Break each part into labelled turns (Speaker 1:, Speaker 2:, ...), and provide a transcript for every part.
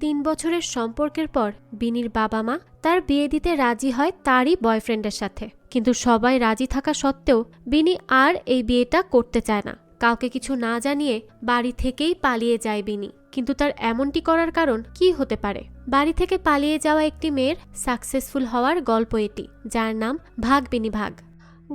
Speaker 1: 3 বছরের সম্পর্কের পর বিনির বাবা মা তার বিয়ে দিতে রাজি হয় তারই বয়ফ্রেন্ডের সাথে। কিন্তু সবাই রাজি থাকা সত্ত্বেও বিনি আর এই বিয়েটা করতে চায় না। কাউকে কিছু না জানিয়ে বাড়ি থেকেই পালিয়ে যায় বিনি। কিন্তু তার এমনটি করার কারণ কি হতে পারে? বাড়ি থেকে পালিয়ে যাওয়া একটি মেয়ের সাকসেসফুল হওয়ার গল্প এটি, যার নাম ভাগ বিনি ভাগ।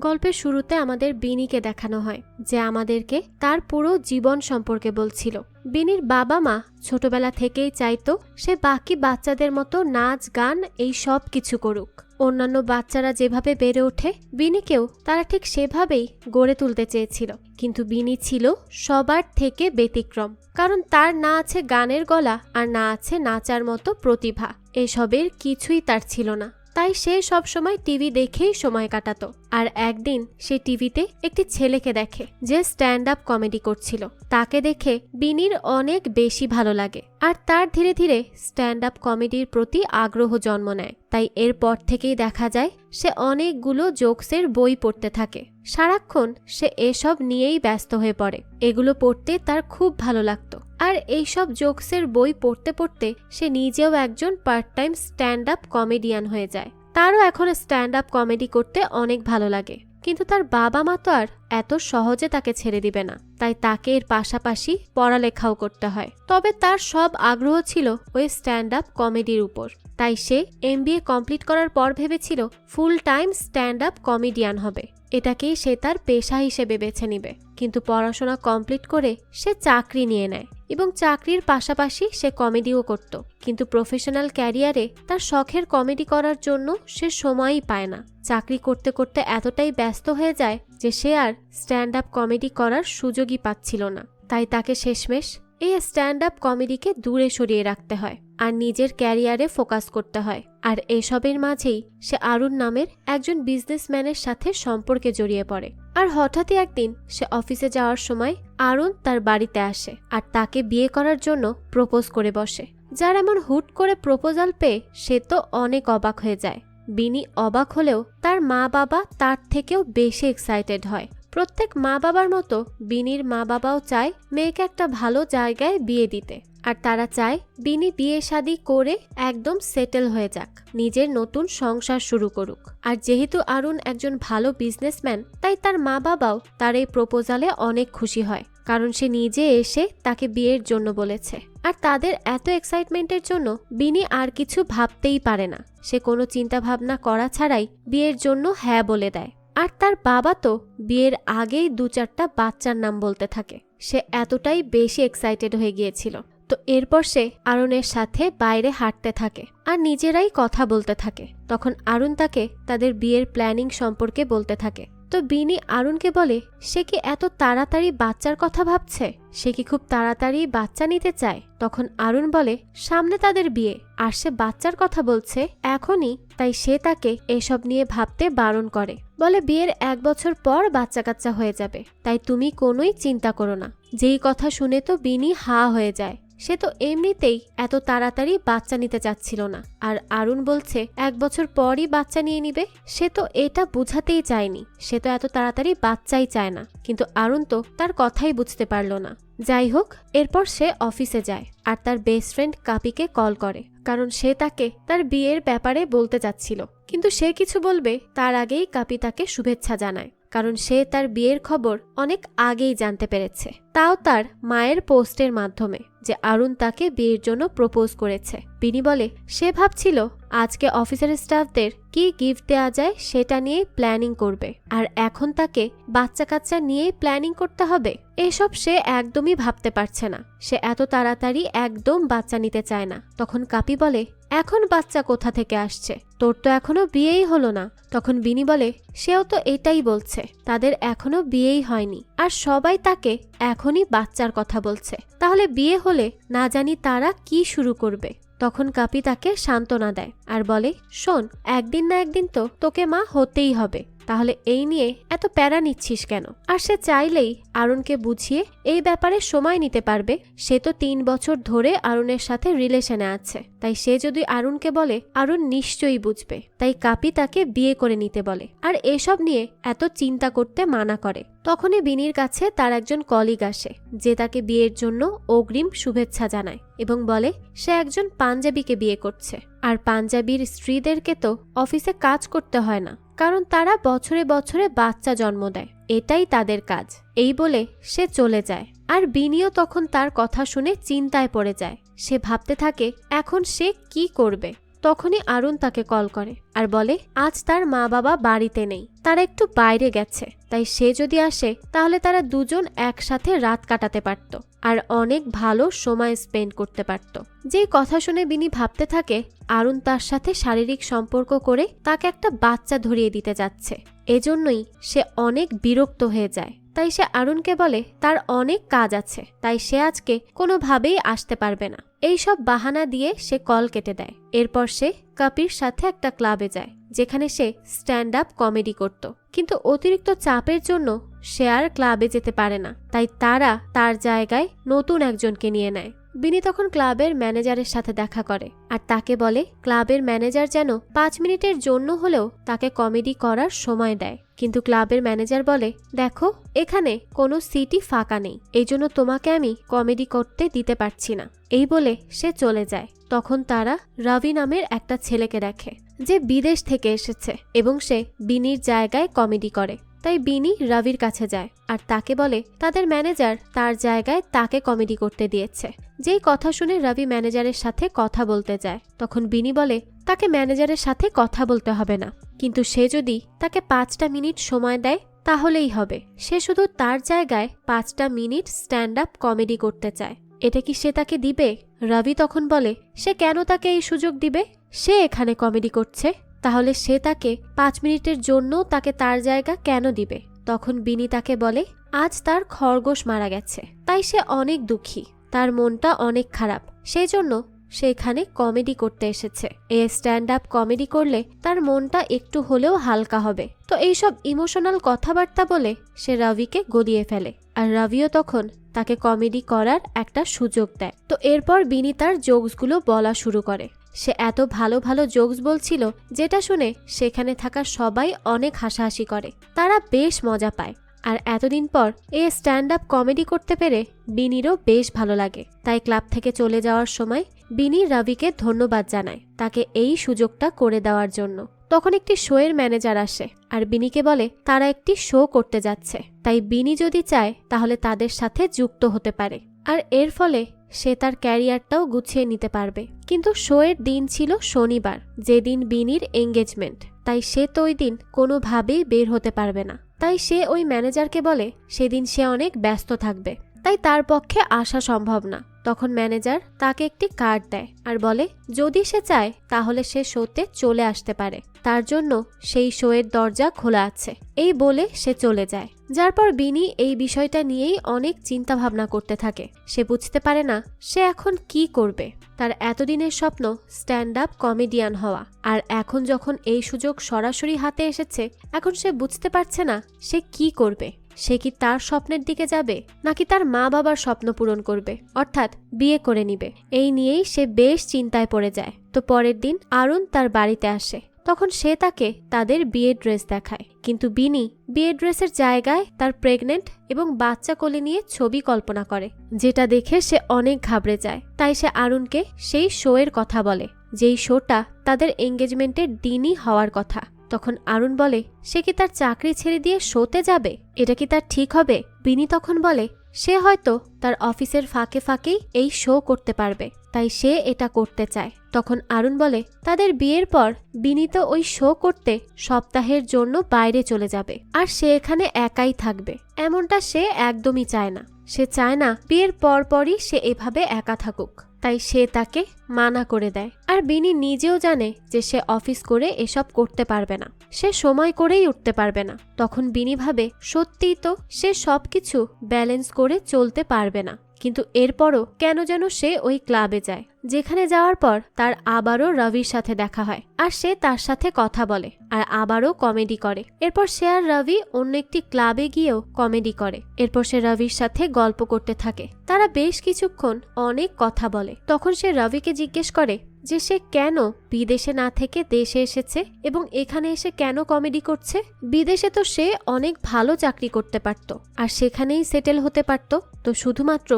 Speaker 1: গল্পের শুরুতে আমাদের বিনিকে দেখানো হয়, যে আমাদেরকে তার পুরো জীবন সম্পর্কে বলছিল। বিনির বাবা মা ছোটবেলা থেকেই চাইতো সে বাকি বাচ্চাদের মতো নাচ গান এই সব কিছু করুক। অন্যান্য বাচ্চারা যেভাবে বেড়ে ওঠে বিনিকেও তারা ঠিক সেভাবেই গড়ে তুলতে চেয়েছিল। কিন্তু বিনি ছিল সবার থেকে ব্যতিক্রম, কারণ তার না আছে গানের গলা আর না আছে নাচার মতো প্রতিভা। এসবের কিছুই তার ছিল না। তাই সে সবসময় টিভি দেখেই সময় কাটাতো। আর একদিন সে টিভিতে একটি ছেলেকে দেখে যে স্ট্যান্ড আপ কমেডি করছিল। তাকে দেখে বিনির অনেক বেশি ভালো লাগে আর তার ধীরে ধীরে স্ট্যান্ড আপ কমেডির প্রতি আগ্রহ জন্ম নেয়। তাই এরপর থেকেই দেখা যায় সে অনেকগুলো জোকসের বই পড়তে থাকে। সারাক্ষণ সে এসব নিয়েই ব্যস্ত হয়ে পড়ে। এগুলো পড়তে তার খুব ভালো লাগতো। আর এইসব জোকসের বই পড়তে পড়তে সে নিজেও একজন part time stand up comedian হয়ে যায়। তারও এখন স্ট্যান্ড আপ কমেডি করতে অনেক ভালো লাগে। কিন্তু তার বাবা মা তো আর এত সহজে তাকে ছেড়ে দিবে না। তাই তাকে এর পাশাপাশি পড়ালেখাও করতে হয়। তবে তার সব আগ্রহ ছিল ওই স্ট্যান্ড আপ কমেডির উপর। তাই সে MBA কমপ্লিট করার পর ভেবেছিল full time stand up comedian হবে। এটাকেই সে তার পেশা হিসেবে বেছে নিবে। কিন্তু পড়াশোনা কমপ্লিট করে সে চাকরি নিয়ে নেয় এবং চাকরির পাশাপাশি সে কমেডিও করত। কিন্তু প্রফেশনাল ক্যারিয়ারে তার শখের কমেডি করার জন্য সে সময়ই পায় না। চাকরি করতে করতে এতটাই ব্যস্ত হয়ে যায় যে সে আর স্ট্যান্ড আপ কমেডি করার সুযোগই পাচ্ছিল না। তাই তাকে শেষমেশ এই স্ট্যান্ড আপ কমেডিকে দূরে সরিয়ে রাখতে হয় আর নিজের ক্যারিয়ারে ফোকাস করতে হয়। আর এসবের মাঝেই সে আরুণ নামের একজন বিজনেসম্যানের সাথে সম্পর্কে জড়িয়ে পড়ে। আর হঠাৎই একদিন সে অফিসে যাওয়ার সময় আরুণ তার বাড়িতে আসে আর তাকে বিয়ে করার জন্য প্রপোজ করে বসে। যার এমন হুট করে প্রপোজাল পেয়ে সে তো অনেক অবাক হয়ে যায়। বিনি অবাক হলেও তার মা বাবা তার থেকেও বেশি এক্সাইটেড হয়। প্রত্যেক মা বাবার মতো বিনির মা বাবাও চায় মেয়েকে একটা ভালো জায়গায় বিয়ে দিতে। আর তারা চায় বিনি বিয়ে শাদী করে একদম সেটেল হয়ে যাক, নিজের নতুন সংসার শুরু করুক। আর যেহেতু আরুণ একজন ভালো বিজনেসম্যান, তাই তার মা বাবাও তার এই প্রপোজালে অনেক খুশি হয়, কারণ সে নিজে এসে তাকে বিয়ের জন্য বলেছে। আর তাদের এত এক্সাইটমেন্টের জন্য বিনি আর কিছু ভাবতেই পারে না। সে কোনো চিন্তা ভাবনা করা ছাড়াই বিয়ের জন্য হ্যাঁ বলে দেয়। আর তার বাবা তো বিয়ের আগেই 2-4টা বাচ্চার নাম বলতে থাকে। সে এতটাই বেশি এক্সাইটেড হয়ে গিয়েছিল। তো এরপর সে আরুণের সাথে বাইরে হাঁটতে থাকে আর নিজেরাই কথা বলতে থাকে। তখন আরুণ তাকে তাদের বিয়ের প্ল্যানিং সম্পর্কে বলতে থাকে। তো বিনি আরুণকে বলে সে কি এত তাড়াতাড়ি বাচ্চার কথা ভাবছে, সে কি খুব তাড়াতাড়ি বাচ্চা নিতে চায়। তখন আরুণ বলে সামনে তাদের বিয়ে আর সে বাচ্চার কথা বলছে এখনই। তাই সে তাকে এসব নিয়ে ভাবতে বারণ করে, বলে বিয়ের 1 বছর পর বাচ্চা কাচ্চা হয়ে যাবে, তাই তুমি কোনোই চিন্তা করো না। যেই কথা শুনে তো বিনি হা হয়ে যায়। সে তো এমনিতেই এত তাড়াতাড়ি বাচ্চা নিতে চাচ্ছিল না। আর আরুণ বলছে 1 বছর পরই বাচ্চা নিয়ে নিবে। সে তো এটা বুঝাতেই চায়নি, সে তো এত তাড়াতাড়ি বাচ্চাই চায় না। কিন্তু আরুণ তো তার কথাই বুঝতে পারল না। যাই হোক, এরপর সে অফিসে যায় আর তার বেস্ট ফ্রেন্ড কাপিকে কল করে, কারণ সে তাকে তার বিয়ের ব্যাপারে বলতে চাচ্ছিল। কিন্তু সে কিছু বলবে তার আগেই কাপি তাকে শুভেচ্ছা জানায়, কারণ সে তার বিয়ের খবর অনেক আগেই জানতে পেরেছে, তাও তার মায়ের পোস্টের মাধ্যমে, যে আরুণ তাকে বিয়ের জন্য প্রপোজ করেছে। বিনি বলে সে ভাবছিল আজকে অফিসের স্টাফদের কি গিফট দেওয়া যায় সেটা নিয়ে প্ল্যানিং করবে, আর এখন তাকে বাচ্চা কাচ্চা নিয়েই প্ল্যানিং করতে হবে। এসব সে একদমই ভাবতে পারছে না। সে এত তাড়াতাড়ি একদম বাচ্চা নিতে চায় না। তখন কাপি বলে এখন বাচ্চা কোথা থেকে আসছে, তোর তো এখনো বিয়েই হলো না। তখন বিনি বলে সেও তো এটাই বলছে, তাদের এখনো বিয়েই হয়নি আর সবাই তাকে এখনই বাচ্চার কথা বলছে। তাহলে বিয়ে হলে না জানি তারা কি শুরু করবে। তখন কাপি তাকে সান্ত্বনা দেয় আর বলে শোন, একদিন না একদিন তো তোকে মা হতেই হবে, তাহলে এই নিয়ে এত প্যারা নিচ্ছিস কেন? আর সে চাইলেই আরুণকে বুঝিয়ে এই ব্যাপারে সময় নিতে পারবে। সে তো 3 বছর ধরে আরুণের সাথে রিলেশনে আছে, তাই সে যদি আরুণকে বলে আরুণ নিশ্চয়ই বুঝবে। তাই কাপি তাকে বিয়ে করে নিতে বলে আর এসব নিয়ে এত চিন্তা করতে মানা করে। তখনই বিনির কাছে তার একজন কলিগ আসে, যে তাকে বিয়ের জন্য অগ্রিম শুভেচ্ছা জানায় এবং বলে সে একজন পাঞ্জাবিকে বিয়ে করছে। আর পাঞ্জাবির স্ত্রীদেরকে তো অফিসে কাজ করতে হয় না, কারণ তারা বছরে বছরে বাচ্চা জন্ম দেয়, এটাই তাদের কাজ। এই বলে সে চলে যায়। আর বিনিও তখন তার কথা শুনে চিন্তায় পড়ে যায়। সে ভাবতে থাকে এখন সে কি করবে। তখনই আরুণ তাকে কল করে আর বলে আজ তার মা বাবা বাড়িতে নেই, তারা একটু বাইরে গেছে, তাই সে যদি আসে তাহলে তারা দুজন একসাথে রাত কাটাতে পারত আর অনেক ভালো সময় স্পেন্ড করতে পারত। যেই কথা শুনে বিনি ভাবতে থাকে আরুণ তার সাথে শারীরিক সম্পর্ক করে তাকে একটা বাচ্চা ধরিয়ে দিতে যাচ্ছে। এজন্যই সে অনেক বিরক্ত হয়ে যায়। তাই সে আরুণকে বলে তার অনেক কাজ আছে, তাই সে আজকে কোনোভাবেই আসতে পারবে না। এইসব বাহানা দিয়ে সে কল কেটে দেয়। এরপর সে কাপির সাথে একটা ক্লাবে যায়, যেখানে সে স্ট্যান্ড আপ কমেডি করত। কিন্তু অতিরিক্ত চাপের জন্য সে আর ক্লাবে যেতে পারে না, তাই তারা তার জায়গায় নতুন একজনকে নিয়ে নেয়। বিনি তখন ক্লাবের ম্যানেজারের সাথে দেখা করে আর তাকে বলে ক্লাবের ম্যানেজার যেন 5 মিনিটের জন্য হলেও তাকে কমেডি করার সময় দেয়। কিন্তু ক্লাবের ম্যানেজার বলে দেখো এখানে কোনো সিটই ফাঁকা নেই, এই জন্য তোমাকে আমি কমেডি করতে দিতে পারছি না। এই বলে সে চলে যায়। তখন তারা রবি নামের একটা ছেলেকে দেখে, যে বিদেশ থেকে এসেছে এবং সে বিনির জায়গায় কমেডি করে। তাই বিনি রবির কাছে যায় আর তাকে বলে তাদের ম্যানেজার তার জায়গায় তাকে কমেডি করতে দিয়েছে। যেই কথা শুনে রবি ম্যানেজারের সাথে কথা বলতে যায়, তখন বিনি বলে তাকে ম্যানেজারের সাথে কথা বলতে হবে না, কিন্তু সে যদি তাকে 5টা মিনিট সময় দেয় তাহলেই হবে। সে শুধু তার জায়গায় 5টা মিনিট স্ট্যান্ড আপ কমেডি করতে চায়। এটা কি সে তাকে দিবে? রবি তখন বলে সে কেন তাকে এই সুযোগ দিবে? সে এখানে কমেডি করছে, তাহলে সে তাকে 5 মিনিটের জন্য তাকে তার জায়গা কেন দিবে? তখন বিনি তাকে বলে আজ তার খরগোশ মারা গেছে, তাই সে অনেক দুঃখী, তার মনটা অনেক খারাপ, সেই জন্য সে এখানে কমেডি করতে এসেছে। এই স্ট্যান্ড আপ কমেডি করলে তার মনটা একটু হলেও হালকা হবে। তো এইসব ইমোশনাল কথাবার্তা বলে সে রবিকে গলিয়ে ফেলে আর রবিও তখন তাকে কমেডি করার একটা সুযোগ দেয়। তো এরপর বিনি তার জোকসগুলো বলা শুরু করে। সে এত ভালো ভালো জোকস বলছিল যেটা শুনে সেখানে থাকা সবাই অনেক হাসাহাসি করে, তারা বেশ মজা পায়। আর এতদিন পর এই স্ট্যান্ড আপ কমেডি করতে পেরে বিনিরও বেশ ভালো লাগে। তাই ক্লাব থেকে চলে যাওয়ার সময় বিনি রবিকে ধন্যবাদ জানায় তাকে এই সুযোগটা করে দেওয়ার জন্য। তখন একটি শোয়ের ম্যানেজার আসে আর বিনিকে বলে তারা একটি শো করতে যাচ্ছে, তাই বিনি যদি চায় তাহলে তাদের সাথে যুক্ত হতে পারে আর এর ফলে সে তার ক্যারিয়ারটাও গুছিয়ে নিতে পারবে। কিন্তু শোয়ের দিন ছিল শনিবার, যেদিন বিনির এঙ্গেজমেন্ট, তাই সে তো ওই দিন কোনোভাবেই বের হতে পারবে না। তাই সে ওই ম্যানেজারকে বলে সেদিন সে অনেক ব্যস্ত থাকবে, তাই তার পক্ষে আসা সম্ভব না। তখন ম্যানেজার তাকে একটি কার্ড দেয় আর বলে যদি সে চায় তাহলে সে শোতে চলে আসতে পারে, তার জন্য সেই শোয়ের দরজা খোলা আছে। এই বলে সে চলে যায়। যার পর বিনি এই বিষয়টা নিয়েই অনেক চিন্তা ভাবনা করতে থাকে। সে বুঝতে পারে না সে এখন কি করবে। তার এতদিনের স্বপ্ন স্ট্যান্ড আপ কমেডিয়ান হওয়া, আর এখন যখন এই সুযোগ সরাসরি হাতে এসেছে, এখন সে বুঝতে পারছে না সে কি করবে। সে কি তার স্বপ্নের দিকে যাবে নাকি তার মা বাবার স্বপ্ন পূরণ করবে, অর্থাৎ বিয়ে করে নিবে? এই নিয়েই সে বেশ চিন্তায় পড়ে যায়। তো পরের দিন আরুণ তার বাড়িতে আসে। তখন সে তাকে তাদের বিয়ের ড্রেস দেখায়, কিন্তু বিনি বিয়ের ড্রেসের জায়গায় তার প্রেগনেন্ট এবং বাচ্চা কোলে নিয়ে ছবি কল্পনা করে, যেটা দেখে সে অনেক ঘাবড়ে যায়। তাই সে আরুণকে সেই শো এর কথা বলে, যেই শোটা তাদের এঙ্গেজমেন্টের দিনই হওয়ার কথা। তখন আরুণ বলে সে কি তার চাকরি ছেড়ে দিয়ে শোতে যাবে? এটা কি তার ঠিক হবে? বিনি তখন বলে সে হয়তো তার অফিসের ফাঁকে ফাঁকেই এই শো করতে পারবে, তাই সে এটা করতে চায়। তখন আরুণ বলে তাদের বিয়ের পর বিনি তো ওই শো করতে সপ্তাহের জন্য বাইরে চলে যাবে, আর সে এখানে একাই থাকবে। এমনটা সে একদমই চায় না। সে চায় না বিয়ের পরপরই সে এভাবে একা থাকুক, তাই সে তাকে মানা করে দেয়। আর বিনি নিজেও জানে যে সে অফিস করে এসব করতে পারবে না, সে সময় করেই উঠতে পারবে না। তখন বিনি ভাবে সত্যিই তো সে সবকিছু ব্যালেন্স করে চলতে পারবে না। কিন্তু এরপরও কেন যেন সে ওই ক্লাবে যায়, যেখানে যাওয়ার পর তার আবারও রবির সাথে দেখা হয় আর সে তার সাথে কথা বলে আর আবারও কমেডি করে। এরপর সে আর রবি অন্য একটি ক্লাবে গিয়েও কমেডি করে। এরপর সে রবির সাথে গল্প করতে থাকে। তারা বেশ কিছুক্ষণ অনেক কথা বলে। তখন সে রবিকে জিজ্ঞেস করে যে সে কেন বিদেশে না থেকে দেশে এসেছে এবং এখানে এসে কেন কমেডি করছে। বিদেশে তো সে অনেক ভালো চাকরি করতে পারত আর সেখানেই সেটেল হতে পারত, তো শুধুমাত্র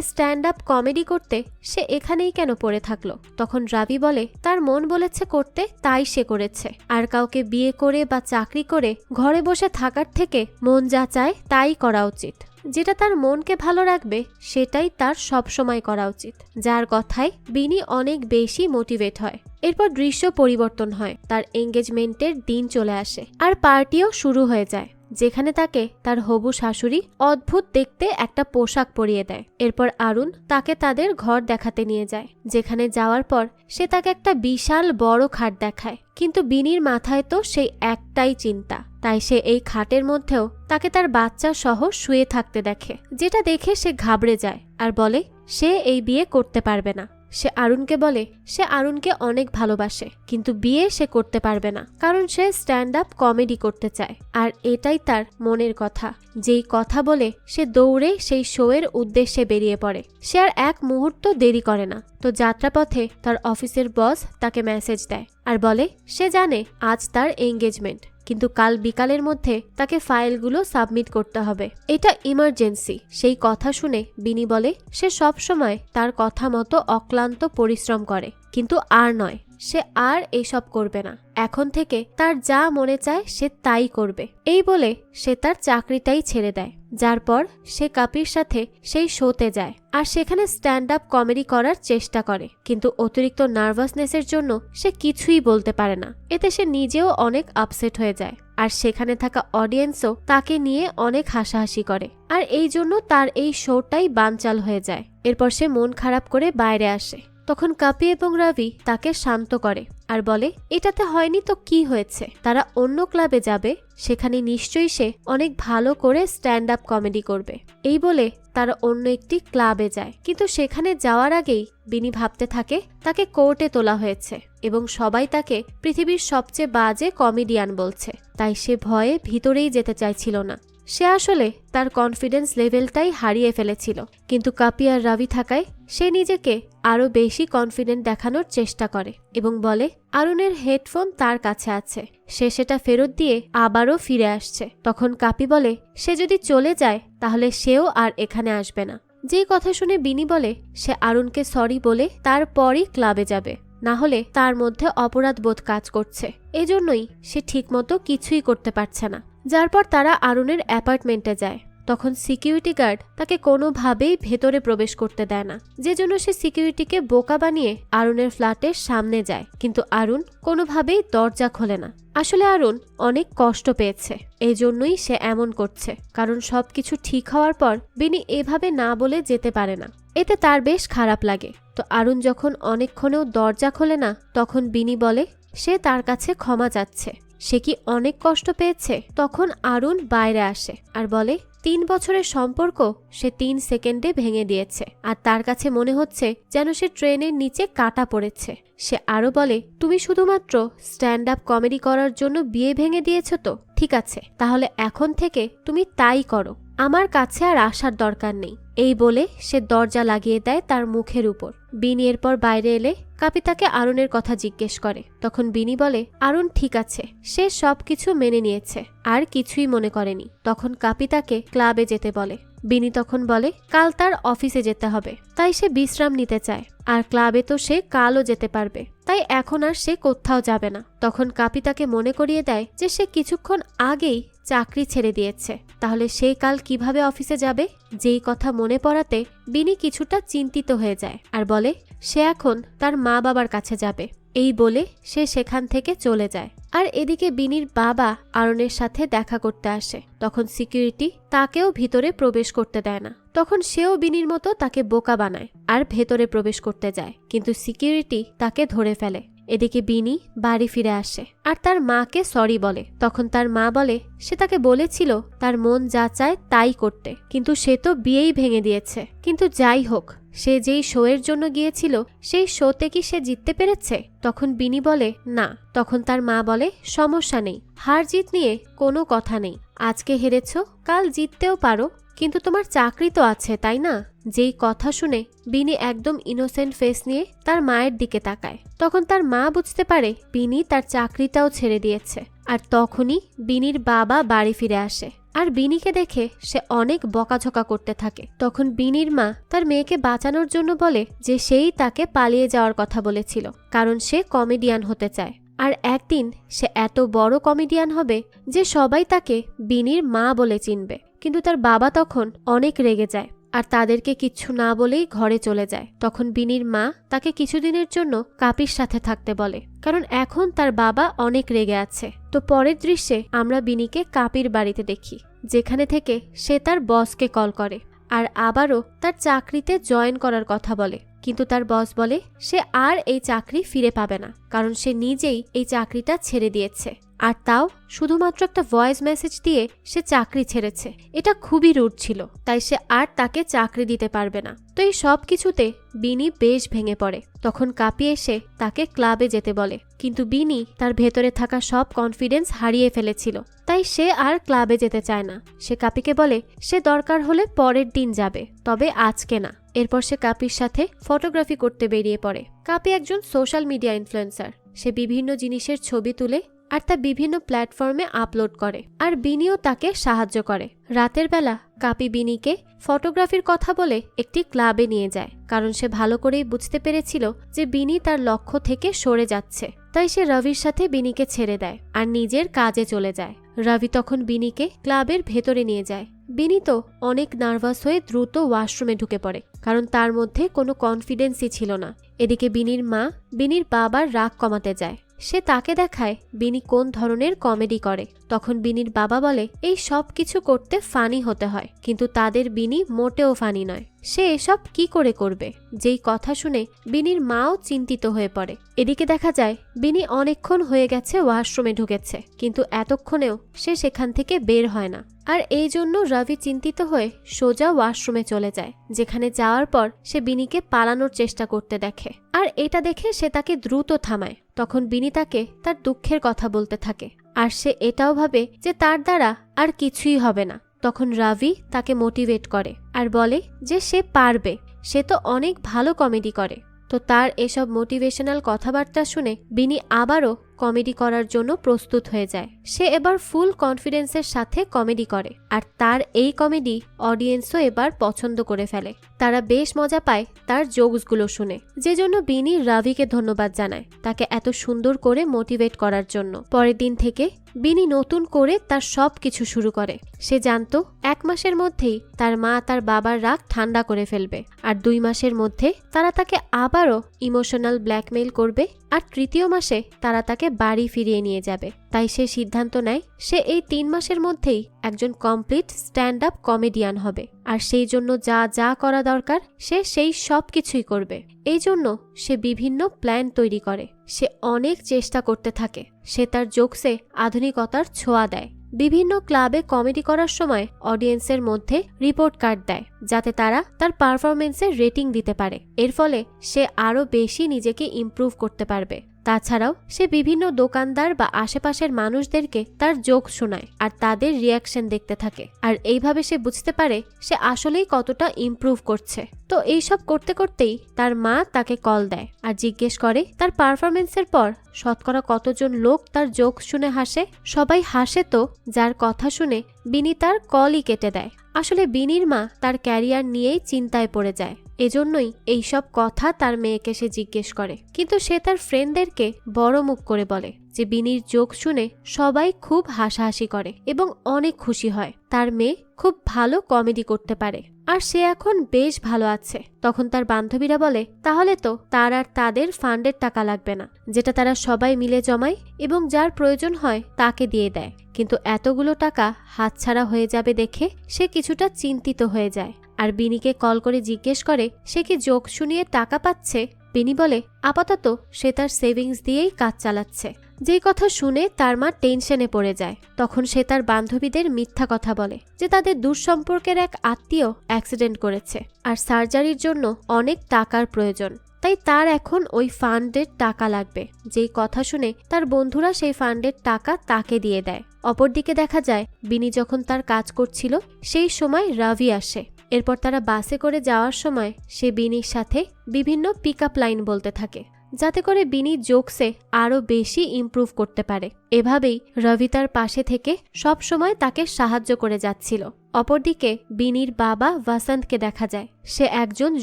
Speaker 1: স্ট্যান্ড আপ কমেডি করতে সে এখানেই কেন পড়ে থাকলো। তখন রবি বলে তার মন বলেছে করতে, তাই সে করেছে। আর কাউকে বিয়ে করে বা চাকরি করে ঘরে বসে থাকার থেকে মন যা চায় তাই করা উচিত। যেটা তার মনকে ভালো রাখবে সেটাই তার সব সময় করা উচিত। যার কথায় বিনি অনেক বেশি মোটিভেট হয়। এরপর দৃশ্য পরিবর্তন হয়, তার এঙ্গেজমেন্টের দিন চলে আসে আর পার্টিও শুরু হয়ে যায়, যেখানে তাকে তার হবু শাশুড়ি অদ্ভুত দেখতে একটা পোশাক পরিয়ে দেয়। এরপর আরুণ তাকে তাদের ঘর দেখাতে নিয়ে যায়, যেখানে যাওয়ার পর সে তাকে একটা বিশাল বড় খাট দেখায়। কিন্তু বিনির মাথায় তো সেই একটাই চিন্তা, তাই সে এই খাটের মধ্যেও তাকে তার বাচ্চা সহ শুয়ে থাকতে দেখে, যেটা দেখে সে ঘাবড়ে যায় আর বলে সে এই বিয়ে করতে পারবে না। সে আরুণকে বলে সে আরুণকে অনেক ভালোবাসে, কিন্তু বিয়ে সে করতে পারবে না, কারণ সে স্ট্যান্ড আপ কমেডি করতে চায় আর এটাই তার মনের কথা। যেই কথা বলে সে দৌড়ে সেই শোয়ের উদ্দেশ্যে বেরিয়ে পড়ে। সে আর এক মুহূর্ত দেরি করে না। তো যাত্রাপথে তার অফিসের বস তাকে মেসেজ দেয় আর বলে সে জানে আজ তার এঙ্গেজমেন্ট, কিন্তু কাল বিকালের মধ্যে তাকে ফাইলগুলো সাবমিট করতে হবে, এটা ইমার্জেন্সি। সেই কথা শুনে বিনি বলে সে সব সময় তার কথা মতো অক্লান্ত পরিশ্রম করে, কিন্তু আর নয়, সে আর এইসব করবে না। এখন থেকে তার যা মনে চায় সে তাই করবে। এই বলে সে তার চাকরিটাই ছেড়ে দেয়, যার পর সে কাপির সাথে সেই শোতে যায় আর সেখানে স্ট্যান্ড আপ কমেডি করার চেষ্টা করে। কিন্তু অতিরিক্ত নার্ভাসনেসের জন্য সে কিছুই বলতে পারে না। এতে সে নিজেও অনেক আপসেট হয়ে যায় আর সেখানে থাকা অডিয়েন্সও তাকে নিয়ে অনেক হাসাহাসি করে আর এই জন্য তার এই শোটাই বানচাল হয়ে যায়। এরপর সে মন খারাপ করে বাইরে আসে। তখন কাপি এবং রবি তাকে শান্ত করে আর বলে এটাতে হয়নি তো কি হয়েছে, তারা অন্য ক্লাবে যাবে, সেখানে নিশ্চয়ই সে অনেক ভালো করে স্ট্যান্ড আপ কমেডি করবে। এই বলে তারা অন্য একটি ক্লাবে যায়। কিন্তু সেখানে যাওয়ার আগেই বিনি ভাবতে থাকে তাকে কোর্টে তোলা হয়েছে এবং সবাই তাকে পৃথিবীর সবচেয়ে বাজে কমেডিয়ান বলছে, তাই সে ভয়ে ভিতরেই যেতে চাইছিল না। সে আসলে তার কনফিডেন্স লেভেলটাই হারিয়ে ফেলেছিল, কিন্তু কাপি আর রবি থাকায় সে নিজেকে আরো বেশি কনফিডেন্ট দেখানোর চেষ্টা করে এবং বলে আরুণের হেডফোন তার কাছে আছে, সে সেটা ফেরত দিয়ে আবারও ফিরে আসছে। তখন কাপি বলে সে যদি চলে যায় তাহলে সেও আর এখানে আসবে না। যেই কথা শুনে বিনি বলে সে আরুণকে সরি বলে তারপরই ক্লাবে যাবে, না হলে তার মধ্যে অপরাধ বোধ কাজ করছে, এজন্যই সে ঠিকমতো কিছুই করতে পারছে না। যার পর তারা আরুণের অ্যাপার্টমেন্টে যায়। তখন সিকিউরিটি গার্ড তাকে কোনোভাবেই ভেতরে প্রবেশ করতে দেয় না, যে জন্য সে সিকিউরিটিকে বোকা বানিয়ে আরুণের ফ্ল্যাটের সামনে যায়। কিন্তু আরুণ কোনোভাবেই দরজা খোলে না। আসলে আরুণ অনেক কষ্ট পেয়েছে, এই জন্যই সে এমন করছে, কারণ সবকিছু ঠিক হওয়ার পর বিনি এভাবে না বলে যেতে পারে না। এতে তার বেশ খারাপ লাগে। তো আরুণ যখন অনেকক্ষণেও দরজা খোলে না, তখন বিনি বলে সে তার কাছে ক্ষমা চাচ্ছে, সে কি অনেক কষ্ট পেয়েছে। তখন আরুণ বাইরে আসে আর বলে 3 বছরের সম্পর্ক সে 3 সেকেন্ডে ভেঙে দিয়েছে আর তার কাছে মনে হচ্ছে যেন সে ট্রেনের নিচে কাটা পড়েছে। সে আরো বলে তুমি শুধুমাত্র স্ট্যান্ড আপ কমেডি করার জন্য বিয়ে ভেঙে দিয়েছ তো, ঠিক আছে, তাহলে এখন থেকে তুমি তাই করো, আমার কাছে আর আসার দরকার নেই। এই বলে সে দরজা লাগিয়ে দেয় তার মুখের উপর। বিনি এরপর বাইরে এলে কাপি তাকে আরুণের কথা জিজ্ঞেস করে। তখন বিনি বলে আরুণ ঠিক আছে, সে সবকিছু মেনে নিয়েছে আর কিছুই মনে করেনি। তখন কাপি তাকে ক্লাবে যেতে বলে। বিনি তখন বলে কাল তার অফিসে যেতে হবে, তাই সে বিশ্রাম নিতে চায় আর ক্লাবে তো সে কালও যেতে পারবে, তাই এখন আর সে কোথাও যাবে না। তখন কাপি তাকে মনে করিয়ে দেয় যে সে কিছুক্ষণ আগেই চাকরি ছেড়ে দিয়েছে, তাহলে সে কাল কিভাবে অফিসে যাবে। যেই কথা মনে পড়াতে বিনি কিছুটা চিন্তিত হয়ে যায় আর বলে সে এখন তার মা বাবার কাছে যাবে। এই বলে সে সেখান থেকে চলে যায়। আর এদিকে বিনির বাবা আরুণের সাথে দেখা করতে আসে। তখন সিকিউরিটি তাকেও ভিতরে প্রবেশ করতে দেয় না। তখন সেও বিনির মতো তাকে বোকা বানায় আর ভেতরে প্রবেশ করতে যায়, কিন্তু সিকিউরিটি তাকে ধরে ফেলে। এদিকে বিনি বাড়ি ফিরে আসে আর তার মাকে সরি বলে। তখন তার মা বলে সে তাকে বলেছিল তার মন যা চায় তাই করতে, কিন্তু সে তো বিয়েই ভেঙে দিয়েছে। কিন্তু যাই হোক, সে যেই শো এর জন্য গিয়েছিল সেই শোতে কি সে জিততে পেরেছে? তখন বিনি বলে না। তখন তার মা বলে সমস্যা নেই, হার জিত নিয়ে কোনো কথা নেই। আজকে হেরেছ, কাল জিততেও পারো, কিন্তু তোমার চাকরি তো আছে, তাই না? যেই কথা শুনে বিনি একদম ইনোসেন্ট ফেস নিয়ে তার মায়ের দিকে তাকায়। তখন তার মা বুঝতে পারে বিনি তার চাকরিটাও ছেড়ে দিয়েছে। আর তখনই বিনির বাবা বাড়ি ফিরে আসে আর বিনিকে দেখে সে অনেক বকাঝকা করতে থাকে। তখন বিনির মা তার মেয়েকে বাঁচানোর জন্য বলে যে সেই তাকে পালিয়ে যাওয়ার কথা বলেছিল, কারণ সে কমেডিয়ান হতে চায়। আর একদিন সে এত বড় কমেডিয়ান হবে যে সবাই তাকে বিনির মা বলে চিনবে। কিন্তু তার বাবা তখন অনেক রেগে যায় আর তাদেরকে কিচ্ছু না বলেই ঘরে চলে যায়। তখন বিনির মা তাকে কিছুদিনের জন্য কাপির সাথে থাকতে বলে, কারণ এখন তার বাবা অনেক রেগে আছে। তো পরের দৃশ্যে আমরা বিনিকে কাপির বাড়িতে দেখি, যেখানে থেকে সে তার বসকে কল করে আর আবারও তার চাকরিতে জয়েন করার কথা বলে। কিন্তু তার বস বলে সে আর এই চাকরি ফিরে পাবে না, কারণ সে নিজেই এই চাকরিটা ছেড়ে দিয়েছে, আর তাও শুধুমাত্র একটা ভয়েস মেসেজ দিয়ে সে চাকরি ছেড়েছে। এটা খুবই রুড ছিল, তাই সে আর তাকে চাকরি দিতে পারবে না। তো এই সব কিছুতে বিনি বেশ ভেঙে পড়ে। তখন কাপি এসে তাকে ক্লাবে যেতে বলে, কিন্তু বিনি তার ভেতরে থাকা সব কনফিডেন্স হারিয়ে ফেলেছিল, তাই সে আর ক্লাবে যেতে চায় না। সে কাপিকে বলে সে দরকার হলে পরের দিন যাবে, তবে আজকে না। এরপর সে কাপির সাথে ফটোগ্রাফি করতে বেরিয়ে পড়ে। কাপি একজন সোশ্যাল মিডিয়া ইনফ্লুয়েন্সার। সে বিভিন্ন জিনিসের ছবি তুলে আর তা বিভিন্ন প্ল্যাটফর্মে আপলোড করে, আর বিনিও তাকে সাহায্য করে। রাতের বেলা কাপি বিনিকে ফটোগ্রাফির কথা বলে একটি ক্লাবে নিয়ে যায়, কারণ সে ভালো করেই বুঝতে পেরেছিল যে বিনি তার লক্ষ্য থেকে সরে যাচ্ছে। তাই সে রবির সাথে বিনিকে ছেড়ে দেয় আর নিজের কাজে চলে যায়। রবি তখন বিনিকে ক্লাবের ভেতরে নিয়ে যায়। বিনি তো অনেক নার্ভাস হয়ে দ্রুত ওয়াশরুমে ঢুকে পড়ে, কারণ তার মধ্যে কোনো কনফিডেন্সই ছিল না। এদিকে বিনির মা বিনির বাবার রাগ কমাতে যায়। সে তাকে দেখায় বিনি কোন ধরনের কমেডি করে। তখন বিনির বাবা বলে এই সব কিছু করতে ফানি হতে হয়, কিন্তু তাদের বিনি মোটেও ফানি নয়। সে এসব কি করে করবে? যেই কথা শুনে বিনির মাও চিন্তিত হয়ে পড়ে। এদিকে দেখা যায় বিনি অনেকক্ষণ হয়ে গেছে ওয়াশরুমে ঢুকেছে, কিন্তু এতক্ষণেও সে সেখান থেকে বের হয় না। আর এই জন্য রবি চিন্তিত হয়ে সোজা ওয়াশরুমে চলে যায়, যেখানে যাওয়ার পর সে বিনিকে পালানোর চেষ্টা করতে দেখে। আর এটা দেখে সে তাকে দ্রুত থামায়। তখন বিনি তাকে তার দুঃখের কথা বলতে থাকে, আর সে এটাও ভাবে যে তার দ্বারা আর কিছুই হবে না। তখন রবি তাকে মোটিভেট করে আর বলে যে সে পারবে, সে তো অনেক ভালো কমেডি করে। তো তার এসব মোটিভেশনাল কথাবার্তা শুনে বিনি আবারও কমেডি করার জন্য প্রস্তুত হয়ে যায়। সে এবার ফুল কনফিডেন্সের সাথে কমেডি করে, আর তার এই কমেডি অডিয়েন্সও এবার পছন্দ করে ফেলে। তারা বেশ মজা পায় তার জোকসগুলো শুনে, যে জন্য বিনি রবিকে ধন্যবাদ জানায় তাকে এত সুন্দর করে মোটিভেট করার জন্য। পরের দিন থেকে বিনি নতুন করে তার সব কিছু শুরু করে। সে জানতো 1 মাসের মধ্যেই তার মা তার বাবার রাগ ঠান্ডা করে ফেলবে, আর 2 মাসের মধ্যে তারা তাকে আবারও ইমোশনাল ব্ল্যাকমেইল করবে, আর 3য় মাসে তারা তাকে বাড়ি ফিরিয়ে নিয়ে যাবে। তাই সে সিদ্ধান্ত নেয় সে এই 3 মাসের মধ্যেই একজন কমপ্লিট স্ট্যান্ড আপ কমেডিয়ান হবে, আর সেই জন্য যা যা করা দরকার সে সেই সব কিছুই করবে। এই জন্য সে বিভিন্ন প্ল্যান তৈরি করে। সে অনেক চেষ্টা করতে থাকে। সে তার জোকসে আধুনিকতার ছোঁয়া দেয়। বিভিন্ন ক্লাবে কমেডি করার সময় অডিয়েন্সের মধ্যে রিপোর্ট কার্ড দেয়, যাতে তারা তার পারফরমেন্সের রেটিং দিতে পারে। এর ফলে সে আরও বেশি নিজেকে ইমপ্রুভ করতে পারবে। তাছাড়াও সে বিভিন্ন দোকানদার বা আশেপাশের মানুষদেরকে তার জোক শোনায় আর তাদের রিয়াকশন দেখতে থাকে, আর এইভাবে সে বুঝতে পারে সে আসলেই কতটা ইমপ্রুভ করছে। তো এইসব করতে করতেই তার মা তাকে কল দেয় আর জিজ্ঞেস করে তার পারফরমেন্সের পর শতকরা কতজন লোক তার জোক শুনে হাসে। সবাই হাসে তো, যার কথা শুনে বিনি তার কলই কেটে দেয়। আসলে বিনির মা তার ক্যারিয়ার নিয়েই চিন্তায় পড়ে যায়, এজন্যই এইসব কথা তার মেয়েকে সে জিজ্ঞেস করে। কিন্তু সে তার ফ্রেন্ডদেরকে বড় মুখ করে বলে যে বিনির জোক শুনে সবাই খুব হাসাহাসি করে এবং অনেক খুশি হয়। তার মেয়ে খুব ভালো কমেডি করতে পারে আর সে এখন বেশ ভালো আছে। তখন তার বান্ধবীরা বলে তাহলে তো তার আর তাদের ফান্ডের টাকা লাগবে না, যেটা তারা সবাই মিলে জমায় এবং যার প্রয়োজন হয় তাকে দিয়ে দেয়। কিন্তু এতগুলো টাকা হাতছাড়া হয়ে যাবে দেখে সে কিছুটা চিন্তিত হয়ে যায় আর বিনিকে কল করে জিজ্ঞেস করে সে কি জোক শুনিয়ে টাকা পাচ্ছে। বিনি বলে আপাতত সে তার সেভিংস দিয়েই কাজ চালাচ্ছে। যেই কথা শুনে তার মা টেনশনে পড়ে যায়। তখন সে তার বান্ধবীদের মিথ্যা কথা বলে যে তাদের দূরসম্পর্কের এক আত্মীয় অ্যাক্সিডেন্ট করেছে আর সার্জারির জন্য অনেক টাকার প্রয়োজন, তাই তার এখন ওই ফান্ডের টাকা লাগবে। যেই কথা শুনে তার বন্ধুরা সেই ফান্ডের টাকা তাকে দিয়ে দেয়। অপরদিকে দেখা যায় বিনি যখন তার কাজ করছিল সেই সময় রবি আসে। এরপর তারা বাসে করে যাওয়ার সময় সে বিনির সাথে বিভিন্ন পিক আপ লাইন বলতে থাকে, যাতে করে বিনি জোকসে আরও বেশি ইমপ্রুভ করতে পারে। এভাবেই রবি তার পাশে থেকে সব সময় তাকে সাহায্য করে যাচ্ছিল। অপরদিকে বিনির বাবা বসন্তকে দেখা যায় সে একজন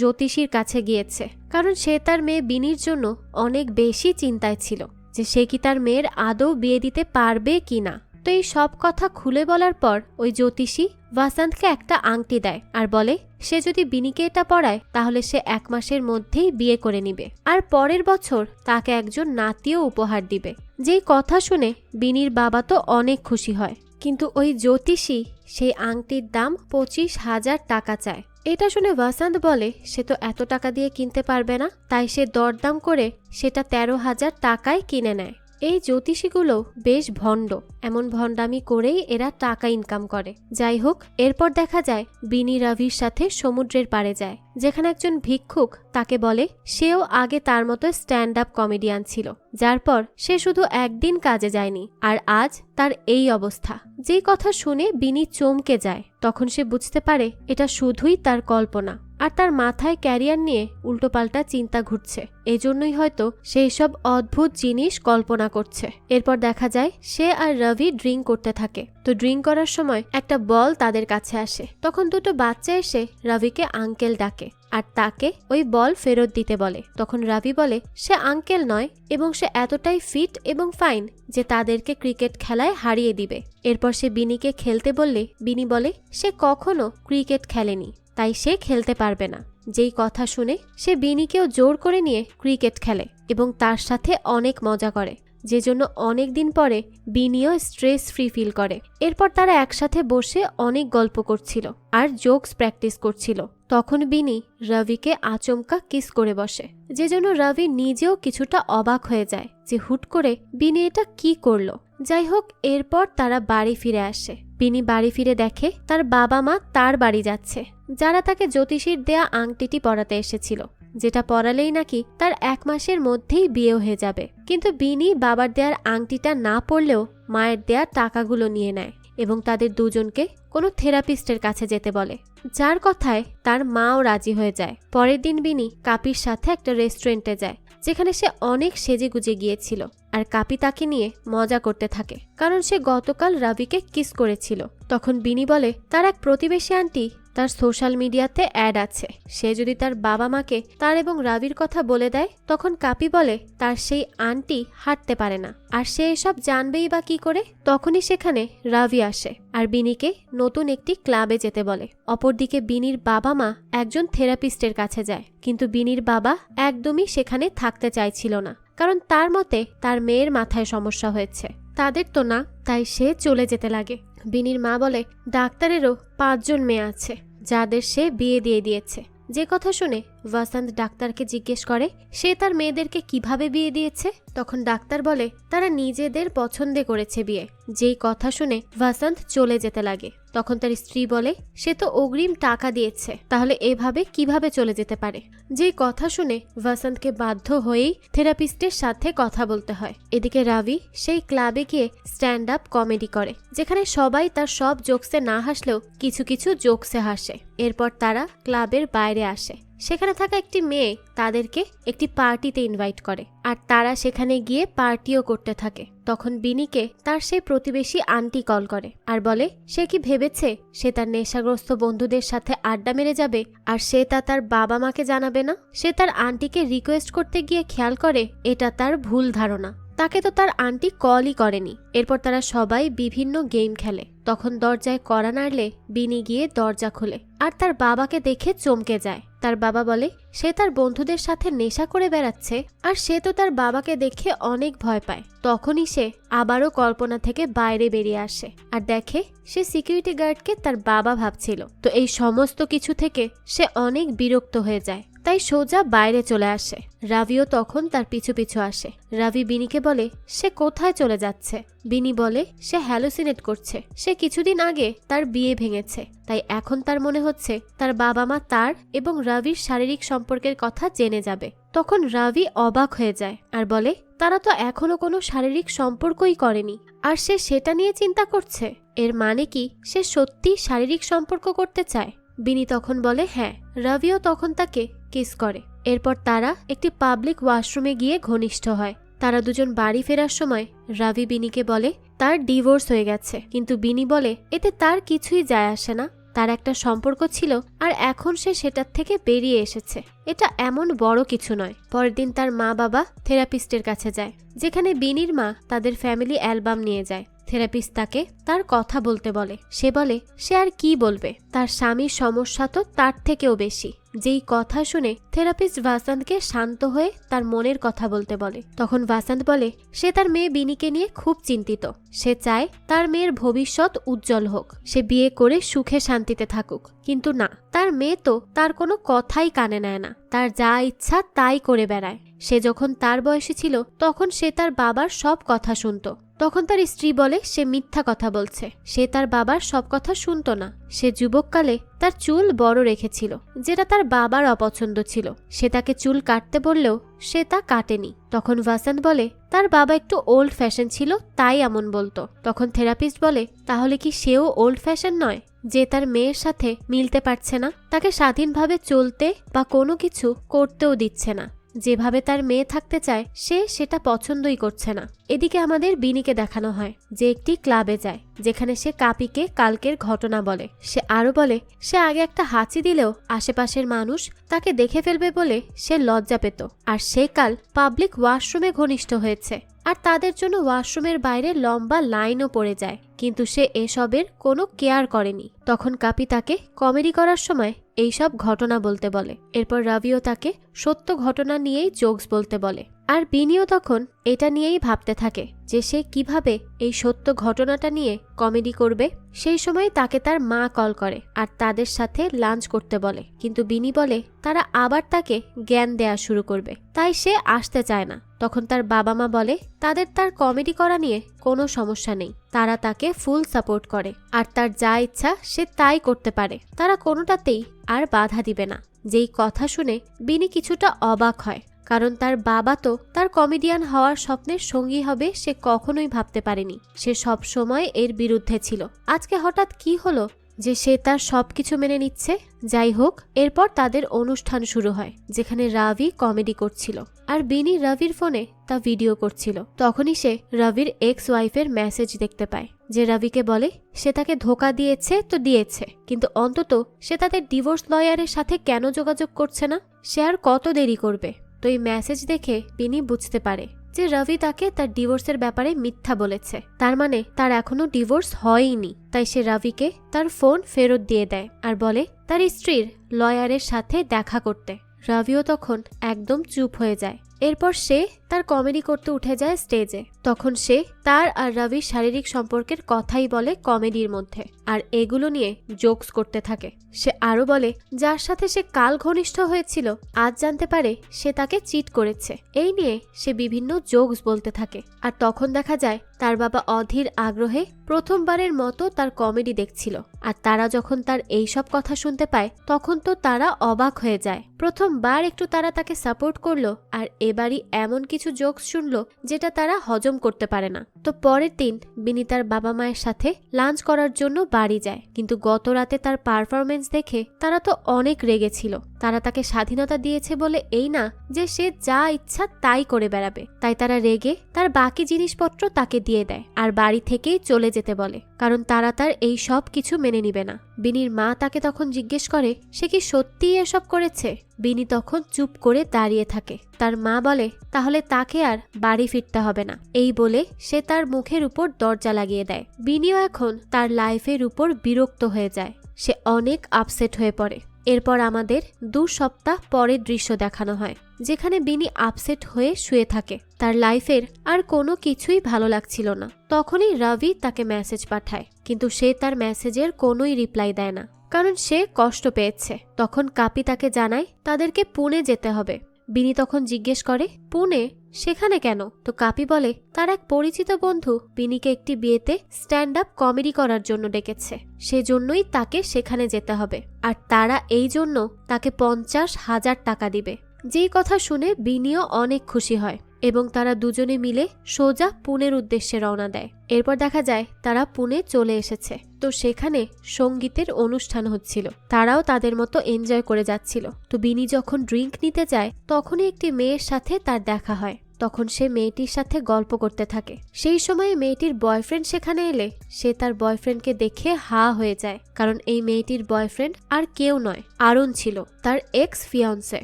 Speaker 1: জ্যোতিষীর কাছে গিয়েছে, কারণ সে তার মেয়ে বিনির জন্য অনেক বেশি চিন্তায় ছিল যে সে কি তার মেয়ের আদৌ বিয়ে দিতে পারবে কিনা। তো এই সব কথা খুলে বলার পর ওই জ্যোতিষী বসন্তকে একটা আংটি দেয় আর বলে সে যদি বিনিকে এটা পরায় তাহলে সে 1 মাসের মধ্যেই বিয়ে করে নিবে আর পরের বছর তাকে একজন নাতিও উপহার দিবে। যেই কথা শুনে বিনির বাবা তো অনেক খুশি হয়, কিন্তু ওই জ্যোতিষী সেই আংটির দাম 25,000 টাকা চায়। এটা শুনে বসন্ত বলে সে তো এত টাকা দিয়ে কিনতে পারবে না, তাই সে দরদাম করে সেটা 13,000 টাকায় কিনে নেয়। এই জ্যোতিষীগুলো বেশ ভণ্ড, এমন ভণ্ডামি করেই এরা টাকা ইনকাম করে। যাই হোক, এরপর দেখা যায় বিনি রবির সাথে সমুদ্রের পাড়ে যায়, যেখানে একজন ভিক্ষুক তাকে বলে সেও আগে তার মতো স্ট্যান্ড আপ কমেডিয়ান ছিল, যার পর সে শুধু একদিন কাজে যায়নি আর আজ তার এই অবস্থা। যেই কথা শুনে বিনি চমকে যায়। তখন সে বুঝতে পারে এটা শুধুই তার কল্পনা আর তার মাথায় ক্যারিয়ার নিয়ে উল্টোপাল্টা চিন্তা ঘুরছে। এজন্যই হয়তো সেই সব অদ্ভুত জিনিস কল্পনা করছে। এরপর দেখা যায় সে আর রবি ড্রিঙ্ক করতে থাকে। তো ড্রিঙ্ক করার সময় একটা বল তাদের কাছে আসে। তখন দুটো বাচ্চা এসে রবিকে আঙ্কেল ডাকে আর তাকে ওই বল ফেরত দিতে বলে। তখন রবি বলে সে আঙ্কেল নয় এবং সে এতটাই ফিট এবং ফাইন যে তাদেরকে ক্রিকেট খেলায় হারিয়ে দিবে। এরপর সে বিনিকে খেলতে বললে বিনি বলে সে কখনো ক্রিকেট খেলেনি, তাই সে খেলতে পারবে না। যেই কথা শুনে সে বিনিকেও জোর করে নিয়ে ক্রিকেট খেলে এবং তার সাথে অনেক মজা করে, যে জন্য অনেক দিন পরে বিনিও স্ট্রেস ফ্রি ফিল করে। এরপর তারা একসাথে বসে অনেক গল্প করছিল আর জোকস প্র্যাকটিস করছিল। তখন বিনি রবিকে আচমকা কিস করে বসে, যে জন্য রবি নিজেও কিছুটা অবাক হয়ে যায় যে হুট করে বিনি এটা কি করলো। যাই হোক, এরপর তারা বাড়ি ফিরে আসে। বিনি বাড়ি ফিরে দেখে তার বাবা মা তার বাড়ি যাচ্ছে, যারা তাকে জ্যোতিষীর দেয়া আংটিটি পরাতে এসেছিল, যেটা পরালেই নাকি তার 1 মাসের মধ্যেই বিয়ে হয়ে যাবে। কিন্তু বিনি বাবার দেয়ার আংটিটা না পরলেও মায়ের দেয়া টাকাগুলো নিয়ে নেয় এবং তাদের দুজনকে কোনো থেরাপিস্টের কাছে যেতে বলে, যার কথায় তার মাও রাজি হয়ে যায়। পরের দিন বিনি কাপির সাথে একটা রেস্টুরেন্টে যায়, যেখানে সে অনেক সেজেগুজে গিয়েছিল আর কাপি তাকে নিয়ে মজা করতে থাকে, কারণ সে গতকাল রবিকে কিস করেছিল। তখন বিনি বলে তার এক প্রতিবেশী আন্টি তার সোশ্যাল মিডিয়াতে অ্যাড আছে, সে যদি তার বাবা মাকে তার এবং রবির কথা বলে দেয়। তখন কাপি বলে তার সেই আন্টি হাঁটতে পারে না আর সে এসব জানবেই বা কি করে। তখনই সেখানে রবি আসে আর বিনিকে নতুন একটি ক্লাবে যেতে বলে। অপরদিকে বিনির বাবা মা একজন থেরাপিস্টের কাছে যায়, কিন্তু বিনির বাবা একদমই সেখানে থাকতে চাইছিল না, কারণ তার মতে তার মেয়ের মাথায় সমস্যা হয়েছে, তাদের তো না, তাই সে চলে যেতে লাগে। বিনির মা বলে ডাক্তারেরও 5 জন মেয়ে আছে যাদের সে বিয়ে দিয়ে দিয়েছে। যে কথা শুনে বসন্ত ডাক্তারকে জিজ্ঞেস করে সে তার মেয়েদেরকে কিভাবে বিয়ে দিয়েছে। তখন ডাক্তার বলে তারা নিজেদের পছন্দে করেছে বিয়ে। যেই কথা শুনে বসন্ত চলে যেতে লাগে। তখন তার স্ত্রী বলে সে তো অগ্রিম টাকা দিয়েছে, তাহলে এভাবে কিভাবে চলে যেতে পারে। যেই কথা শুনে বসন্তকে বাধ্য হয়েই থেরাপিস্টের সাথে কথা বলতে হয়। এদিকে রবি সেই ক্লাবে গিয়ে স্ট্যান্ড আপ কমেডি করে, যেখানে সবাই তার সব জোকসে না হাসলেও কিছু কিছু জোকসে হাসে। এরপর তারা ক্লাবের বাইরে আসে। সেখানে থাকা একটি মেয়ে তাদেরকে একটি পার্টিতে ইনভাইট করে আর তারা সেখানে গিয়ে পার্টিও করতে থাকে। তখন বিনিকে তার সেই প্রতিবেশী আন্টি কল করে আর বলে সে কি ভেবেছে সে তার নেশাগ্রস্ত বন্ধুদের সাথে আড্ডা মেরে যাবে আর সে তা তার বাবা মাকে জানাবে না। সে তার আন্টিকে রিকোয়েস্ট করতে গিয়ে খেয়াল করে এটা তার ভুল ধারণা, তাকে তো তার আন্টি কলই করেনি। এরপর তারা সবাই বিভিন্ন গেম খেলে। তখন দরজায় কড়া নাড়লে বিনি গিয়ে দরজা খোলে আর তার বাবাকে দেখে চমকে যায়। তার বাবা বলে সে তার বন্ধুদের সাথে নেশা করে বেড়াচ্ছে আর সে তো তার বাবাকে দেখে অনেক ভয় পায়। তখনই সে আবারও কল্পনা থেকে বাইরে বেরিয়ে আসে আর দেখে সে সিকিউরিটি গার্ডকে তার বাবা ভাবছিল। তো এই সমস্ত কিছু থেকে সে অনেক বিরক্ত হয়ে যায় তাই সোজা বাইরে চলে আসে। রাভিও তখন তার পিছু পিছু আসে। রাভি বিনিকে বলে সে কোথায় চলে যাচ্ছে। বিনি বলে সে হ্যালুসিনেট করছে, সে কিছুদিন আগে তার বিয়ে ভেঙেছে, তাই এখন তার মনে হচ্ছে তার বাবা মা তার এবং রাভির শারীরিক সম্পর্কের কথা জেনে যাবে। তখন রাভি অবাক হয়ে যায় আর বলে তারা তো এখনো কোনো শারীরিক সম্পর্কই করেনি, আর সে সেটা নিয়ে চিন্তা করছে। এর মানে কি সে সত্যি শারীরিক সম্পর্ক করতে চায়? বিনি তখন বলে হ্যাঁ। রাভিও তখন তাকে কিস করে। এরপর তারা একটি পাবলিক ওয়াশরুমে গিয়ে ঘনিষ্ঠ হয়। তারা দুজন বাড়ি ফেরার সময় রাভি বিনিকে বলে তার ডিভোর্স হয়ে গেছে, কিন্তু বিনি বলে এতে তার কিছুই যায় আসে না। তার একটা সম্পর্ক ছিল আর এখন সে সেটার থেকে বেরিয়ে এসেছে, এটা এমন বড় কিছু নয়। পরের দিন তার মা বাবা থেরাপিস্টের কাছে যায়, যেখানে বিনির মা তাদের ফ্যামিলি অ্যালবাম নিয়ে যায়। থেরাপিস্ট তাকে তার কথা বলতে বলে। সে বলে সে আর কি বলবে, তার স্বামীর সমস্যা তো তার থেকেও বেশি। যেই কথা শুনে থেরাপিস্ট ভাসান্তকে শান্ত হয়ে তার মনের কথা বলতে বলে। তখন ভাসান্ত বলে সে তার মেয়ে বিনিকে নিয়ে খুব চিন্তিত। সে চায় তার মেয়ের ভবিষ্যৎ উজ্জ্বল হোক, সে বিয়ে করে সুখে শান্তিতে থাকুক। কিন্তু না, তার মেয়ে তো তার কোনো কথাই কানে নেয় না, তার যা ইচ্ছা তাই করে বেড়ায়। সে যখন তার বয়সী ছিল তখন সে তার বাবার সব কথা শুনত। তখন তার স্ত্রী বলে সে মিথ্যা কথা বলছে, সে তার বাবার সব কথা শুনত না। সে যুবককালে তার চুল বড় রেখেছিল, যেটা তার বাবার অপছন্দ ছিল। সে তাকে চুল কাটতে বললেও সে তা কাটেনি। তখন ভাসান্ত বলে তার বাবা একটু ওল্ড ফ্যাশন ছিল, তাই এমন বলতো। তখন থেরাপিস্ট বলে তাহলে কি সেও ওল্ড ফ্যাশন নয়, যে তার মেয়ের সাথে মিলতে পারছে না, তাকে স্বাধীনভাবে চলতে বা কোনো কিছু করতেও দিচ্ছে না, যেভাবে তার মেয়ে থাকতে চায় সে সেটা পছন্দই করছে না। এদিকে আমাদের বিনিকে দেখানো হয় যে একটি ক্লাবে যায়, যেখানে সে কাপিকে কালকের ঘটনা বলে। সে আরো বলে সে আগে একটা হাঁচি দিলেও আশেপাশের মানুষ তাকে দেখে ফেলবে বলে সে লজ্জা পেত, আর সে কাল পাবলিক ওয়াশরুমে ঘনিষ্ঠ হয়েছে আর তাদের জন্য ওয়াশরুমের বাইরে লম্বা লাইনও পড়ে যায়, কিন্তু সে এসবের কোনো কেয়ার করেনি। তখন কাপি তাকে কমেডি করার সময় এইসব ঘটনা বলতে বলে। এরপর রাভিও তাকে সত্য ঘটনা নিয়েই জোকস বলতে বলে, আর বিনিও তখন এটা নিয়েই ভাবতে থাকে যে সে কিভাবে এই সত্য ঘটনাটা নিয়ে কমেডি করবে। সেই সময় তাকে তার মা কল করে আর তাদের সাথে লাঞ্চ করতে বলে, কিন্তু বিনি বলে তারা আবার তাকে জ্ঞান দেয়া শুরু করবে, তাই সে আসতে চায় না। তখন তার বাবা মা বলে তাদের তার কমেডি করা নিয়ে কোনো সমস্যা নেই, তারা তাকে ফুল সাপোর্ট করে আর তার যা ইচ্ছা সে তাই করতে পারে, তারা কোনোটাতেই আর বাধা দিবে না। যেই কথা শুনে বিনি কিছুটা অবাক হয়, কারণ তার বাবা তো তার কমেডিয়ান হওয়ার স্বপ্নের সঙ্গী হবে সে কখনোই ভাবতে পারেনি। সে সব সময় এর বিরুদ্ধে ছিল। আজকে হঠাৎ কি হলো যে সে তার সবকিছু মেনে নিচ্ছে? যাই হোক, এরপর তাদের অনুষ্ঠান শুরু হয়, যেখানে রাভি কমেডি করছিল আর বিনি রাভির ফোনে তা ভিডিও করছিল। তখনই সে রাভির এক্স ওয়াইফের মেসেজ দেখতে পায়, যে রাভিকে বলে সে তাকে ধোকা দিয়েছে তো দিয়েছে, কিন্তু অন্তত সে তাদের ডিভোর্স লয়ারের সাথে কেন যোগাযোগ করছে না, সে আর কত দেরি করবে। তো এই মেসেজ দেখে বিনি বুঝতে পারে যে রাভি তাকে তার ডিভোর্সের ব্যাপারে মিথ্যা বলেছে, তার মানে তার এখনো ডিভোর্স হয়নি। তাই সে রাভিকে তার ফোন ফেরত দিয়ে দেয় আর বলে তার স্ত্রীর লয়ারের সাথে দেখা করতে। রাভিও তখন একদম চুপ হয়ে যায়। এরপর সে তার কমেডি করতে উঠে যায় স্টেজে। তখন সে তার আর রবির শারীরিক সম্পর্কের কথাই বলে কমেডির মধ্যে, আর এগুলো নিয়ে জোকস করতে থাকে। সে আরো বলে যার সাথে সে কাল ঘনিষ্ঠ হয়েছিল আজ জানতে পারে সে তাকে চিট করেছে। এই নিয়ে সে বিভিন্ন জোকস বলতে থাকে। আর তখন দেখা যায় তার বাবা অধীর আগ্রহে প্রথমবারের মতো তার কমেডি দেখছিল। আর তারা যখন তার এইসব কথা শুনতে পায় তখন তো তারা অবাক হয়ে যায়। প্রথমবার একটু তারা তাকে সাপোর্ট করলো, আর এবারই এমন কিছু জোকস শুনলো যেটা তারা হজম করতে পারে না। তো পরের দিন বিনি তার বাবা মায়ের সাথে লাঞ্চ করার জন্য বাড়ি যায়, কিন্তু গত রাতে তার পারফরমেন্স দেখে তারা তো অনেক রেগেছিল। তারা তাকে স্বাধীনতা দিয়েছে বলে এই না যে সে যা ইচ্ছা তাই করে বেড়াবে। তাই তারা রেগে তার বাকি জিনিসপত্র তাকে দিয়ে দেয় আর বাড়ি থেকেই চলে যেতে বলে, কারণ তারা তার এই সব কিছু মেনে নিবে না। বিনির মা তাকে তখন জিজ্ঞেস করে সে কি সত্যিই এসব করেছে। বিনি তখন চুপ করে দাঁড়িয়ে থাকে। তার মা বলে তাহলে তাকে আর বাড়ি ফিরতে হবে না। এই বলে সে তার মুখের উপর দরজা লাগিয়ে দেয়। বিনিও এখন তার লাইফের উপর বিরক্ত হয়ে যায়। সে অনেক আপসেট হয়ে পড়ে। এরপর আমাদের 2 সপ্তাহ পরের দৃশ্য দেখানো হয়, যেখানে বিনি আপসেট হয়ে শুয়ে থাকে। তার লাইফের আর কোনো কিছুই ভালো লাগছিল না। তখনই রবি তাকে মেসেজ পাঠায়, কিন্তু সে তার মেসেজের কোনোই রিপ্লাই দেয় না, কারণ সে কষ্ট পেয়েছে। তখন কাপি তাকে জানায় তাদেরকে পুনে যেতে হবে। বিনি তখন জিজ্ঞেস করে, পুনে? সেখানে কেন? তো কাপি বলে তার এক পরিচিত বন্ধু বিনিকে একটি বিয়েতে স্ট্যান্ড আপ কমেডি করার জন্য ডেকেছে, সেজন্যই তাকে সেখানে যেতে হবে, আর তারা এই জন্য তাকে 50,000 টাকা দিবে। যেই কথা শুনে বিনিও অনেক খুশি হয় এবং তারা দুজনে মিলে সোজা পুনের উদ্দেশ্যে রওনা দেয়। এরপর দেখা যায় তারা পুনে চলে এসেছে। তো সেখানে সঙ্গীতের অনুষ্ঠান হচ্ছিল, তারাও তাদের মতো এনজয় করে যাচ্ছিল। তো বিনি যখন ড্রিঙ্ক নিতে যায়, তখনই একটি মেয়ের সাথে তার দেখা হয়। তখন সে মেয়েটির সাথে গল্প করতে থাকে। সেই সময়ে মেয়েটির বয়ফ্রেন্ড সেখানে এলে সে তার বয়ফ্রেন্ডকে দেখে হা হয়ে যায়, কারণ এই মেয়েটির বয়ফ্রেন্ড আর কেউ নয়, আরুণ ছিল, তার এক্স ফিয়ান্সে।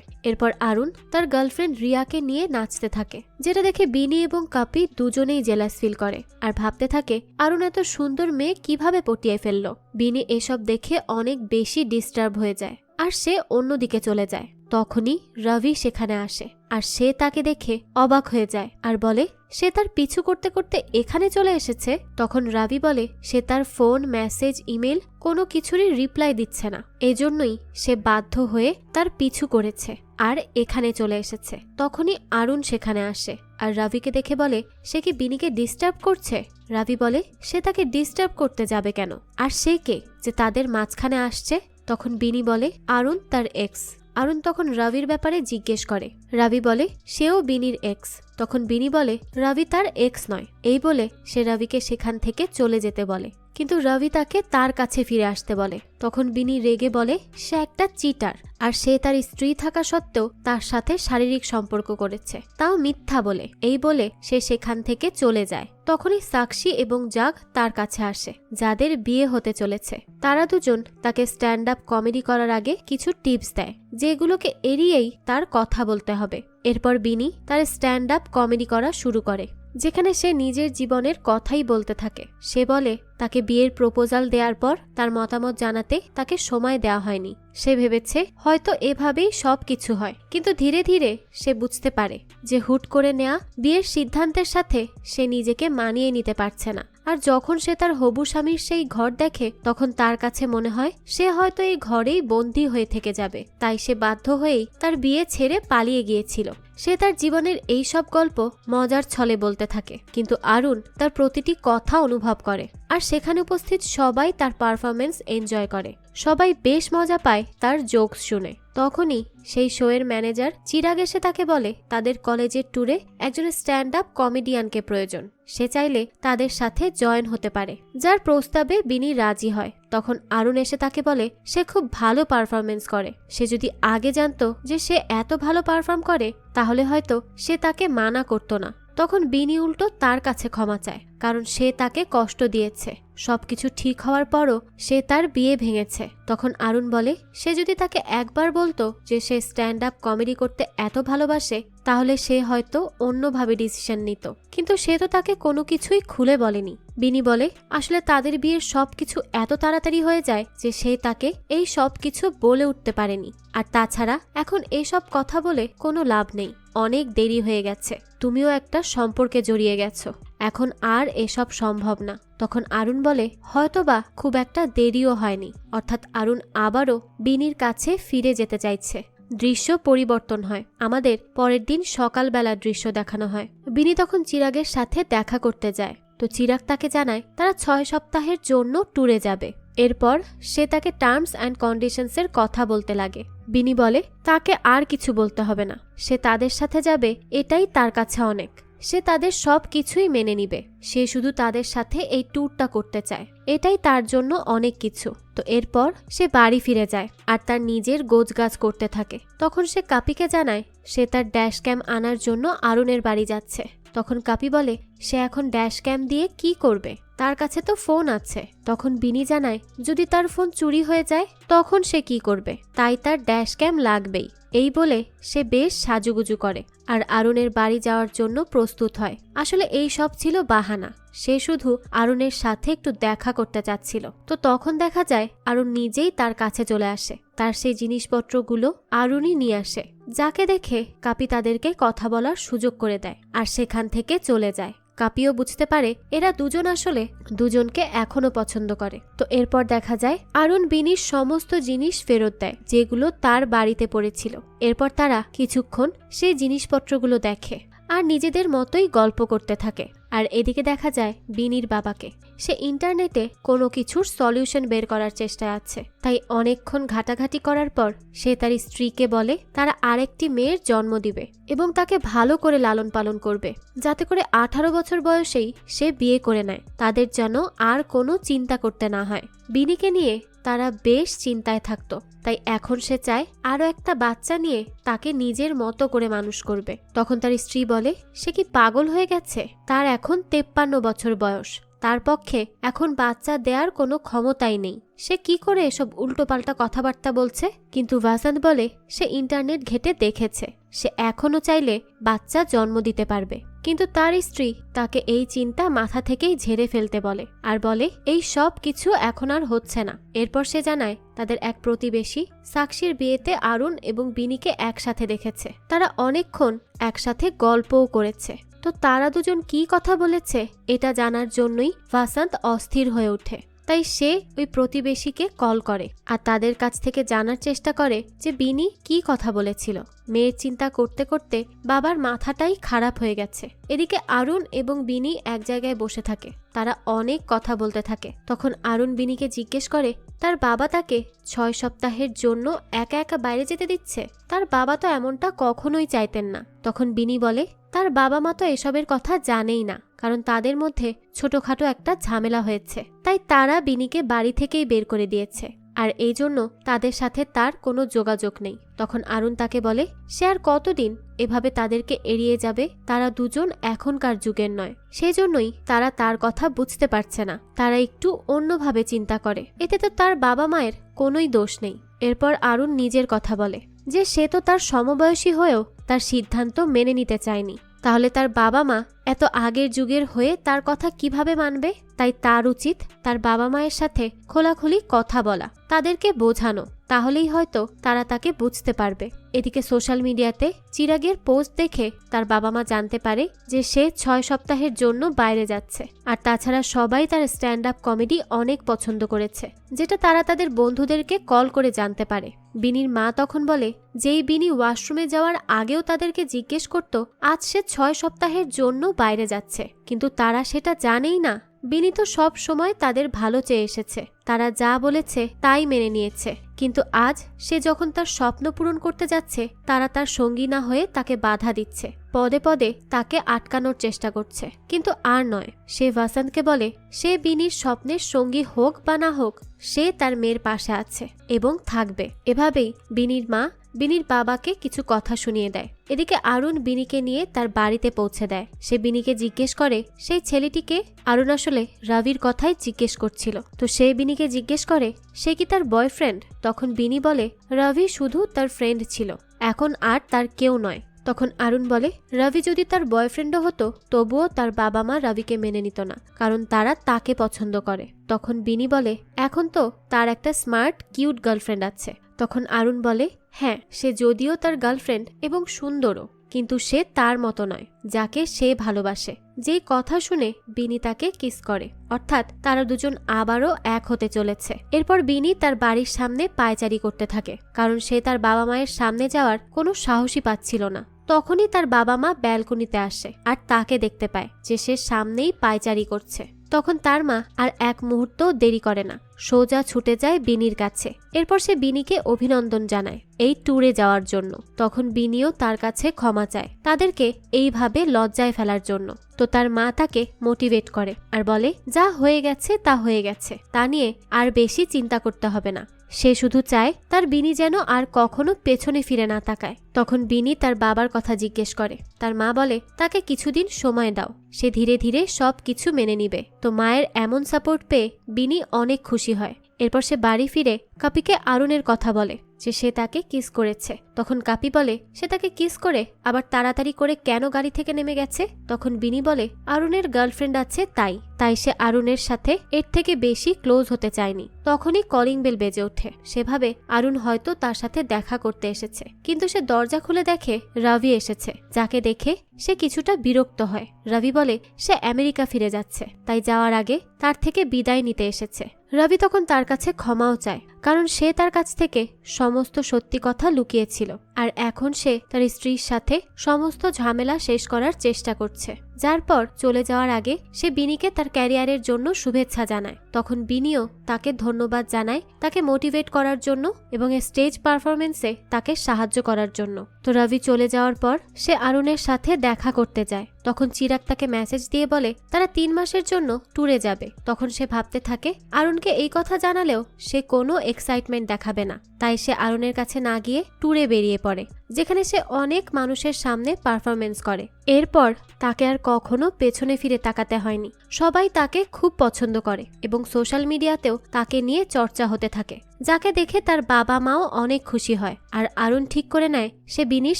Speaker 1: এরপর আরুণ তার গার্লফ্রেন্ড রিয়াকে নিয়ে নাচতে থাকে, যেটা দেখে বিনি এবং কাপি দুজনেই জেলাস ফিল করে আর ভাবতে থাকে আরুণ এত সুন্দর মেয়ে কিভাবে পটিয়ে ফেললো। বিনি এসব দেখে অনেক বেশি ডিস্টার্ব হয়ে যায় আর সে অন্যদিকে চলে যায়। তখনই রবি সেখানে আসে আর সে তাকে দেখে অবাক হয়ে যায় আর বলে সে তার পিছু করতে করতে এখানে চলে এসেছে। তখন রবি বলে সে তার ফোন, মেসেজ, ইমেল কোনো কিছুরই রিপ্লাই দিচ্ছে না, এজন্যই সে বাধ্য হয়ে তার পিছু করেছে আর এখানে চলে এসেছে। তখনই আরুণ সেখানে আসে আর রবিকে দেখে বলে সে কি বিনিকে ডিস্টার্ব করছে। রবি বলে সে তাকে ডিস্টার্ব করতে যাবে কেন, আর সে কে যে তাদের মাঝখানে আসছে। তখন বিনি বলে আরুণ তার এক্স। আরুণ তখন রবির ব্যাপারে জিজ্ঞেস করে। রবি বলে সেও বিনির এক্স। তখন বিনি বলে রবি তার এক্স নয়। এই বলে সে রবিকে সেখান থেকে চলে যেতে বলে, কিন্তু রবি তাকে তার কাছে ফিরে আসতে বলে। তখন বিনি রেগে বলে সে একটা চিটার আর সে তার স্ত্রী থাকা সত্ত্বেও তার সাথে শারীরিক সম্পর্ক করেছে, তাও মিথ্যা বলে। এই বলে সে সেখান থেকে চলে যায়। তখনই সাক্ষী এবং জাগ তার কাছে আসে, যাদের বিয়ে হতে চলেছে। তারা দুজন তাকে স্ট্যান্ড আপ কমেডি করার আগে কিছু টিপস দেয়, যেগুলোকে এড়িয়েই তার কথা বলতে হবে। এরপর বিনি তার স্ট্যান্ড আপ কমেডি করা শুরু করে, যেখানে সে নিজের জীবনের কথাই বলতে থাকে। সে বলে তাকে বিয়ের প্রপোজাল দেওয়ার পর তার মতামত জানাতে তাকে সময় দেওয়া হয়নি। সে ভেবেছে হয়তো এভাবেই সব কিছু হয়, কিন্তু ধীরে ধীরে সে বুঝতে পারে যে হুট করে নেওয়া বিয়ের সিদ্ধান্তের সাথে সে নিজেকে মানিয়ে নিতে পারছে না। আর যখন সে তার হবু স্বামীর সেই ঘর দেখে, তখন তার কাছে মনে হয় সে হয়তো এই ঘরেই বন্দী হয়ে থেকে যাবে। তাই সে বাধ্য হয়েই তার বিয়ে ছেড়ে পালিয়ে গিয়েছিল। সে তার জীবনের এই সব গল্প মজার ছলে বলতে থাকে, কিন্তু আরুণ তার প্রতিটি কথা অনুভব করে আর সেখানে উপস্থিত সবাই তার পারফরমেন্স এনজয় করে। সবাই বেশ মজা পায় তার জোকস শুনে। তখনই সেই শোয়ের ম্যানেজার চিরাগ এসে তাকে বলে তাদের কলেজের ট্যুরে একজন স্ট্যান্ড আপ কমেডিয়ানকে প্রয়োজন, সে চাইলে তাদের সাথে জয়েন হতে পারে, যার প্রস্তাবে বিনি রাজি হয়। তখন আরুণ এসে তাকে বলে সে খুব ভালো পারফরমেন্স করে, সে যদি আগে জানতো যে সে এত ভালো পারফর্ম করে তাহলে হয়তো সে তাকে মানা করতো না। তখন বিনি উল্টো তার কাছে ক্ষমা চায়, কারণ সে তাকে কষ্ট দিয়েছে। সবকিছু ঠিক হওয়ার পরও সে তার বিয়ে ভেঙেছে। তখন আরুণ বলে সে যদি তাকে একবার বলতো যে সে স্ট্যান্ড আপ কমেডি করতে এত ভালোবাসে, তাহলে সে হয়তো অন্যভাবে ডিসিশন নিত, কিন্তু সে তো তাকে কোনো কিছুই খুলে বলেনি। বিনি বলে আসলে তাদের বিয়ের সবকিছু এত তাড়াতাড়ি হয়ে যায় যে সে তাকে এই সব কিছু বলে উঠতে পারেনি। আর তাছাড়া এখন এসব কথা বলে কোনো লাভ নেই, অনেক দেরি হয়ে গেছে, তুমিও একটা সম্পর্কে জড়িয়ে গেছো, এখন আর এসব সম্ভব না। তখন আরুণ বলে হয়তোবা খুব একটা দেরিও হয়নি, অর্থাৎ আরুণ আবারও বিনির কাছে ফিরে যেতে চাইছে। দৃশ্য পরিবর্তন হয়, আমাদের পরের দিন সকালবেলার দৃশ্য দেখানো হয়। বিনি তখন চিরাগের সাথে দেখা করতে যায়। তো চিরাগ তাকে জানায় তারা 6 সপ্তাহের জন্য ট্যুরে যাবে। এরপর সে তাকে টার্মস অ্যান্ড কন্ডিশনসের কথা বলতে লাগে। বিনি বলে তাকে আর কিছু বলতে হবে না, সে তাদের সাথে যাবে এটাই তার কাছে অনেক, সে তাদের সব কিছুই মেনে নিবে, সে শুধু তাদের সাথে এই ট্যুরটা করতে চায়, এটাই তার জন্য অনেক কিছু। তো এরপর সে বাড়ি ফিরে যায় আর তার নিজের গোছগাছ করতে থাকে। তখন সে কাপিকে জানায় সে তার ড্যাশ ক্যাম আনার জন্য আরুণের বাড়ি যাচ্ছে। তখন কাপি বলে সে এখন ড্যাশ ক্যাম দিয়ে কি করবে, তার কাছে তো ফোন আছে। তখন বিনি জানায় যদি তার ফোন চুরি হয়ে যায় তখন সে কি করবে, তাই তার ড্যাশ ক্যাম লাগবেই। এই বলে সে বেশ সাজুগুজু করে আর আরুণের বাড়ি যাওয়ার জন্য প্রস্তুত হয়। আসলে এই সব ছিল বাহানা, সে শুধু আরুণের সাথে একটু দেখা করতে চাচ্ছিল। তো তখন দেখা যায় আরুণ নিজেই তার কাছে চলে আসে, তার সেই জিনিসপত্রগুলো আরুণই নিয়ে আসে, যাকে দেখে কাপি তাদেরকে কথা বলার সুযোগ করে দেয় আর সেখান থেকে চলে যায়। কাপিও বুঝতে পারে এরা দুজন আসলে দুজনকে এখনো পছন্দ করে। তো এরপর দেখা যায় আরুণ বিনির সমস্ত জিনিস ফেরত দেয় যেগুলো তার বাড়িতে পড়েছিল। এরপর তারা কিছুক্ষণ সেই জিনিসপত্রগুলো দেখে আর নিজেদের মতোই গল্প করতে থাকে। আর এদিকে দেখা যায় বিনির বাবাকে, সে ইন্টারনেটে কোনো কিছুর সলিউশন বের করার চেষ্টায় আছে। তাই অনেকক্ষণ ঘাটাঘাটি করার পর সে তার স্ত্রীকে বলে তারা আরেকটি মেয়ের জন্ম দিবে এবং তাকে ভালো করে লালন পালন করবে, যাতে করে 18 বছর বয়সেই সে বিয়ে করে নেয়, তাদের যেন আর কোনো চিন্তা করতে না হয়। বিনিকে নিয়ে তারা বেশ চিন্তায় থাকতো, তাই এখন সে চায় আরো একটা বাচ্চা নিয়ে তাকে নিজের মতো করে মানুষ করবে। তখন তার স্ত্রী বলে সে কি পাগল হয়ে গেছে, তার এখন 53 বছর বয়স, তার পক্ষে এখন বাচ্চা দেওয়ার কোনো ক্ষমতাই নেই, সে কি করে এসব উল্টোপাল্টা কথাবার্তা বলছে। কিন্তু ভাসান্ত বলে সে ইন্টারনেট ঘেটে দেখেছে, সে এখনো চাইলে বাচ্চা জন্ম দিতে পারবে। কিন্তু তার স্ত্রী তাকে এই চিন্তা মাথা থেকেই ঝেড়ে ফেলতে বলে আর বলে এই সব কিছু এখন আর হচ্ছে না। এরপর সে জানায় তাদের এক প্রতিবেশী সাক্ষীর বিয়েতে আরুণ এবং বিনিকে একসাথে দেখেছে, তারা অনেকক্ষণ একসাথে গল্পও করেছে। তো তারা দুজন কি কথা বলেছে এটা জানার জন্যই ভাসান্ত অস্থির হয়ে ওঠে। তাই সে ওই প্রতিবেশীকে কল করে আর তাদের কাছ থেকে জানার চেষ্টা করে যে বিনি কি কথা বলেছিল। মেয়ের চিন্তা করতে করতে বাবার মাথাটাই খারাপ হয়ে গেছে। এদিকে আরুণ এবং বিনি এক জায়গায় বসে থাকে, তারা অনেক কথা বলতে থাকে। তখন আরুণ বিনিকে জিজ্ঞেস করে তার বাবা তাকে 6 সপ্তাহের জন্য একা একা বাইরে যেতে দিচ্ছে, তার বাবা তো এমনটা কখনোই চাইতেন না। তখন বিনি বলে তার বাবা মা তো এসবের কথা জানেই না, কারণ তাদের মধ্যে ছোটখাটো একটা ঝামেলা হয়েছে, তাই তারা বিনিকে বাড়ি থেকেই বের করে দিয়েছে আর এই জন্য তাদের সাথে তার কোনো যোগাযোগ নেই। তখন আরুণ তাকে বলে সে আর কতদিন এভাবে তাদেরকে এড়িয়ে যাবে, তারা দুজন এখনকার যুগের নয়, সেই জন্যই তারা তার কথা বুঝতে পারছে না, তারা একটু অন্যভাবে চিন্তা করে, এতে তো তার বাবা মায়ের কোনোই দোষ নেই। এরপর আরুণ নিজের কথা বলে যে সে তো তার সমবয়সী হয়েও তার সিদ্ধান্ত মেনে নিতে চায়নি, তাহলে তার বাবা মা এত আগের যুগের হয়ে তার কথা কিভাবে মানবে। তাই তার উচিত তার বাবা মায়ের সাথে খোলাখুলি কথা বলা, তাদেরকে বোঝানো, তাহলেই হয়তো তারা তাকে বুঝতে পারবে। এদিকে সোশ্যাল মিডিয়াতে চিরাগের পোস্ট দেখে তার বাবা মা জানতে পারে যে সে 6 সপ্তাহের জন্য বাইরে যাচ্ছে। আর তাছাড়া সবাই তার স্ট্যান্ড আপ কমেডি অনেক পছন্দ করেছে, যেটা তারা তাদের বন্ধুদেরকে কল করে জানতে পারে। বিনির মা তখন বলে যেই বিনি ওয়াশরুমে যাওয়ার আগেও তাদেরকে জিজ্ঞেস করত আজ সে 6 সপ্তাহের জন্য বাইরে যাচ্ছে, কিন্তু তারা সেটা জানেই না। বিনি তো সব সময় তাদের ভালো চেয়ে এসেছে, তারা যা বলেছে তাই মেনে নিয়েছে, কিন্তু আজ সে যখন তার স্বপ্ন পূরণ করতে যাচ্ছে তারা তার সঙ্গী না হয়ে তাকে বাধা দিচ্ছে, পদে পদে তাকে আটকানোর চেষ্টা করছে। কিন্তু আর নয়, সে ভাসান্তকে বলে সে বিনির স্বপ্নের সঙ্গী হোক বা না হোক সে তার মেয়ের পাশে আছে এবং থাকবে। এভাবেই বিনির মা বিনির বাবাকে কিছু কথা শুনিয়ে দেয়। এদিকে আরুণ বিনিকে নিয়ে তার বাড়িতে পৌঁছে দেয়। সে বিনিকে জিজ্ঞেস করে সেই ছেলেটিকে। আরুণ আসলে রবির কথাই জিজ্ঞেস করছিল। তো সে বিনিকে জিজ্ঞেস করে সে কি তার বয়ফ্রেন্ড। তখন বিনি বলে রবি শুধু তার ফ্রেন্ড ছিল, এখন আর তার কেউ নয়। তখন আরুণ বলে রবি যদি তার বয়ফ্রেন্ডও হতো তবুও তার বাবা মা রবিকে মেনে নিত না, কারণ তারা তাকে পছন্দ করে। তখন বিনি বলে এখন তো তার একটা স্মার্ট কিউট গার্লফ্রেন্ড আছে। তখন আরুণ বলে হ্যাঁ, সে যদিও তার গার্লফ্রেন্ড এবং সুন্দরও, কিন্তু সে তার মতো নয় যাকে সে ভালোবাসে। যেই কথা শুনে বিনি তাকে কিস করে, অর্থাৎ তারা দুজন আবারও এক হতে চলেছে। এরপর বিনি তার বাড়ির সামনে পায়চারি করতে থাকে, কারণ সে তার বাবা মায়ের সামনে যাওয়ার কোনো সাহসই পাচ্ছিল না। তখনই তার বাবা মা ব্যালকনিতে আসে আর তাকে দেখতে পায় যে সে সামনেই পায়চারি করছে। তখন তার মা আর এক মুহূর্ত দেরি করে না, সোজা ছুটে যায় বিনির কাছে। এরপর সে বিনিকে অভিনন্দন জানায় এই ট্যুরে যাওয়ার জন্য। তখন বিনিও তার কাছে ক্ষমা চায় তাদেরকে এইভাবে লজ্জায় ফেলার জন্য। তো তার মা তাকে মোটিভেট করে আর বলে যা হয়ে গেছে তা হয়ে গেছে, তা নিয়ে আর বেশি চিন্তা করতে হবে না। সে শুধু চায় তার বিনি যেন আর কখনো পেছনে ফিরে না তাকায়। তখন বিনি তার বাবার কথা জিজ্ঞেস করে। তার মা বলে তাকে কিছুদিন সময় দাও, সে ধীরে ধীরে সব কিছু মেনে নিবে। তো মায়ের এমন সাপোর্ট পেয়ে বিনি অনেক খুশি হয়। এরপর সে বাড়ি ফিরে কাপিকে আরুণের কথা বলে যে সে তাকে কিস করেছে। তখন কাপি বলে সে তাকে কিস করে আবার তাড়াতাড়ি করে কেন গাড়ি থেকে নেমে গেছে। তখন বিনি বলে আরুণের গার্লফ্রেন্ড আছে তাই সে আরুণের সাথে এর থেকে বেশি ক্লোজ হতে চায়নি। তখনই কলিং বেল বেজে ওঠে। সেভাবে আরুণ হয়তো তার সাথে দেখা করতে এসেছে, কিন্তু সে দরজা খুলে দেখে রবি এসেছে, যাকে দেখে সে কিছুটা বিরক্ত হয়। রবি বলে সে আমেরিকা ফিরে যাচ্ছে, তাই যাওয়ার আগে তার থেকে বিদায় নিতে এসেছে। রবি তখন তার কাছে ক্ষমাও চায়, কারণ সে তার কাছ থেকে সমস্ত সত্যি কথা লুকিয়েছিল আর এখন সে তার স্ত্রীর সাথে সমস্ত ঝামেলা শেষ করার চেষ্টা করছে। যার পর চলে যাওয়ার আগে সে বিনিকে তার ক্যারিয়ারের জন্য শুভেচ্ছা জানায়। তখন বিনিও তাকে ধন্যবাদ জানায় তাকে মোটিভেট করার জন্য এবং স্টেজ পারফরমেন্সে তাকে সাহায্য করার জন্য। তো রবি চলে যাওয়ার পর সে আরুণের সাথে দেখা করতে যায়। তখন চিরাগ তাকে মেসেজ দিয়ে বলে তারা 3 মাসের জন্য ট্যুরে যাবে। তখন সে ভাবতে থাকে আরুণকে এই কথা জানালেও সে কোনো এক্সাইটমেন্ট দেখাবে না, তাই সে আরুণের কাছে না গিয়ে ট্যুরে বেরিয়ে পড়ে, যেখানে সে অনেক মানুষের সামনে পারফরমেন্স করে। এরপর তাকে আর কখনো পেছনে ফিরে তাকাতে হয়নি। সবাই তাকে খুব পছন্দ করে এবং সোশ্যাল মিডিয়াতেও তাকে নিয়ে চর্চা হতে থাকে, যাকে দেখে তার বাবা মাও অনেক খুশি হয়। আর আরুণ ঠিক করে নেয় সে বিনির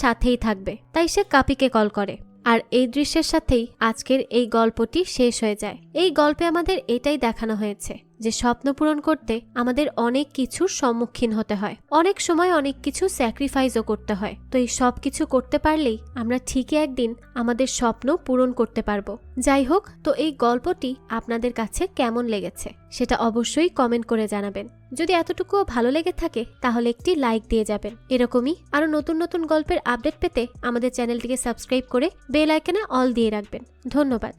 Speaker 1: সাথেই থাকবে, তাই সে কাপিকে কল করে। আর এই দৃশ্যের সাথেই আজকের এই গল্পটি শেষ হয়ে যায়। এই গল্পে আমাদের এটাই দেখানো হয়েছে যে স্বপ্ন পূরণ করতে আমাদের অনেক কিছুর সম্মুখীন হতে হয়, অনেক সময় অনেক কিছু স্যাক্রিফাইসও করতে হয়। তো এই সব কিছু করতে পারলেই আমরা ঠিকই একদিন আমাদের স্বপ্ন পূরণ করতে পারবো। যাই হোক, তো এই গল্পটি আপনাদের কাছে কেমন লেগেছে সেটা অবশ্যই কমেন্ট করে জানাবেন। যদি এতটুকুও ভালো লেগে থাকে তাহলে একটি লাইক দিয়ে যাবেন। এরকমই আরো নতুন নতুন গল্পের আপডেট পেতে আমাদের চ্যানেলটিকে সাবস্ক্রাইব করে বেল আইকনে অল দিয়ে রাখবেন। ধন্যবাদ।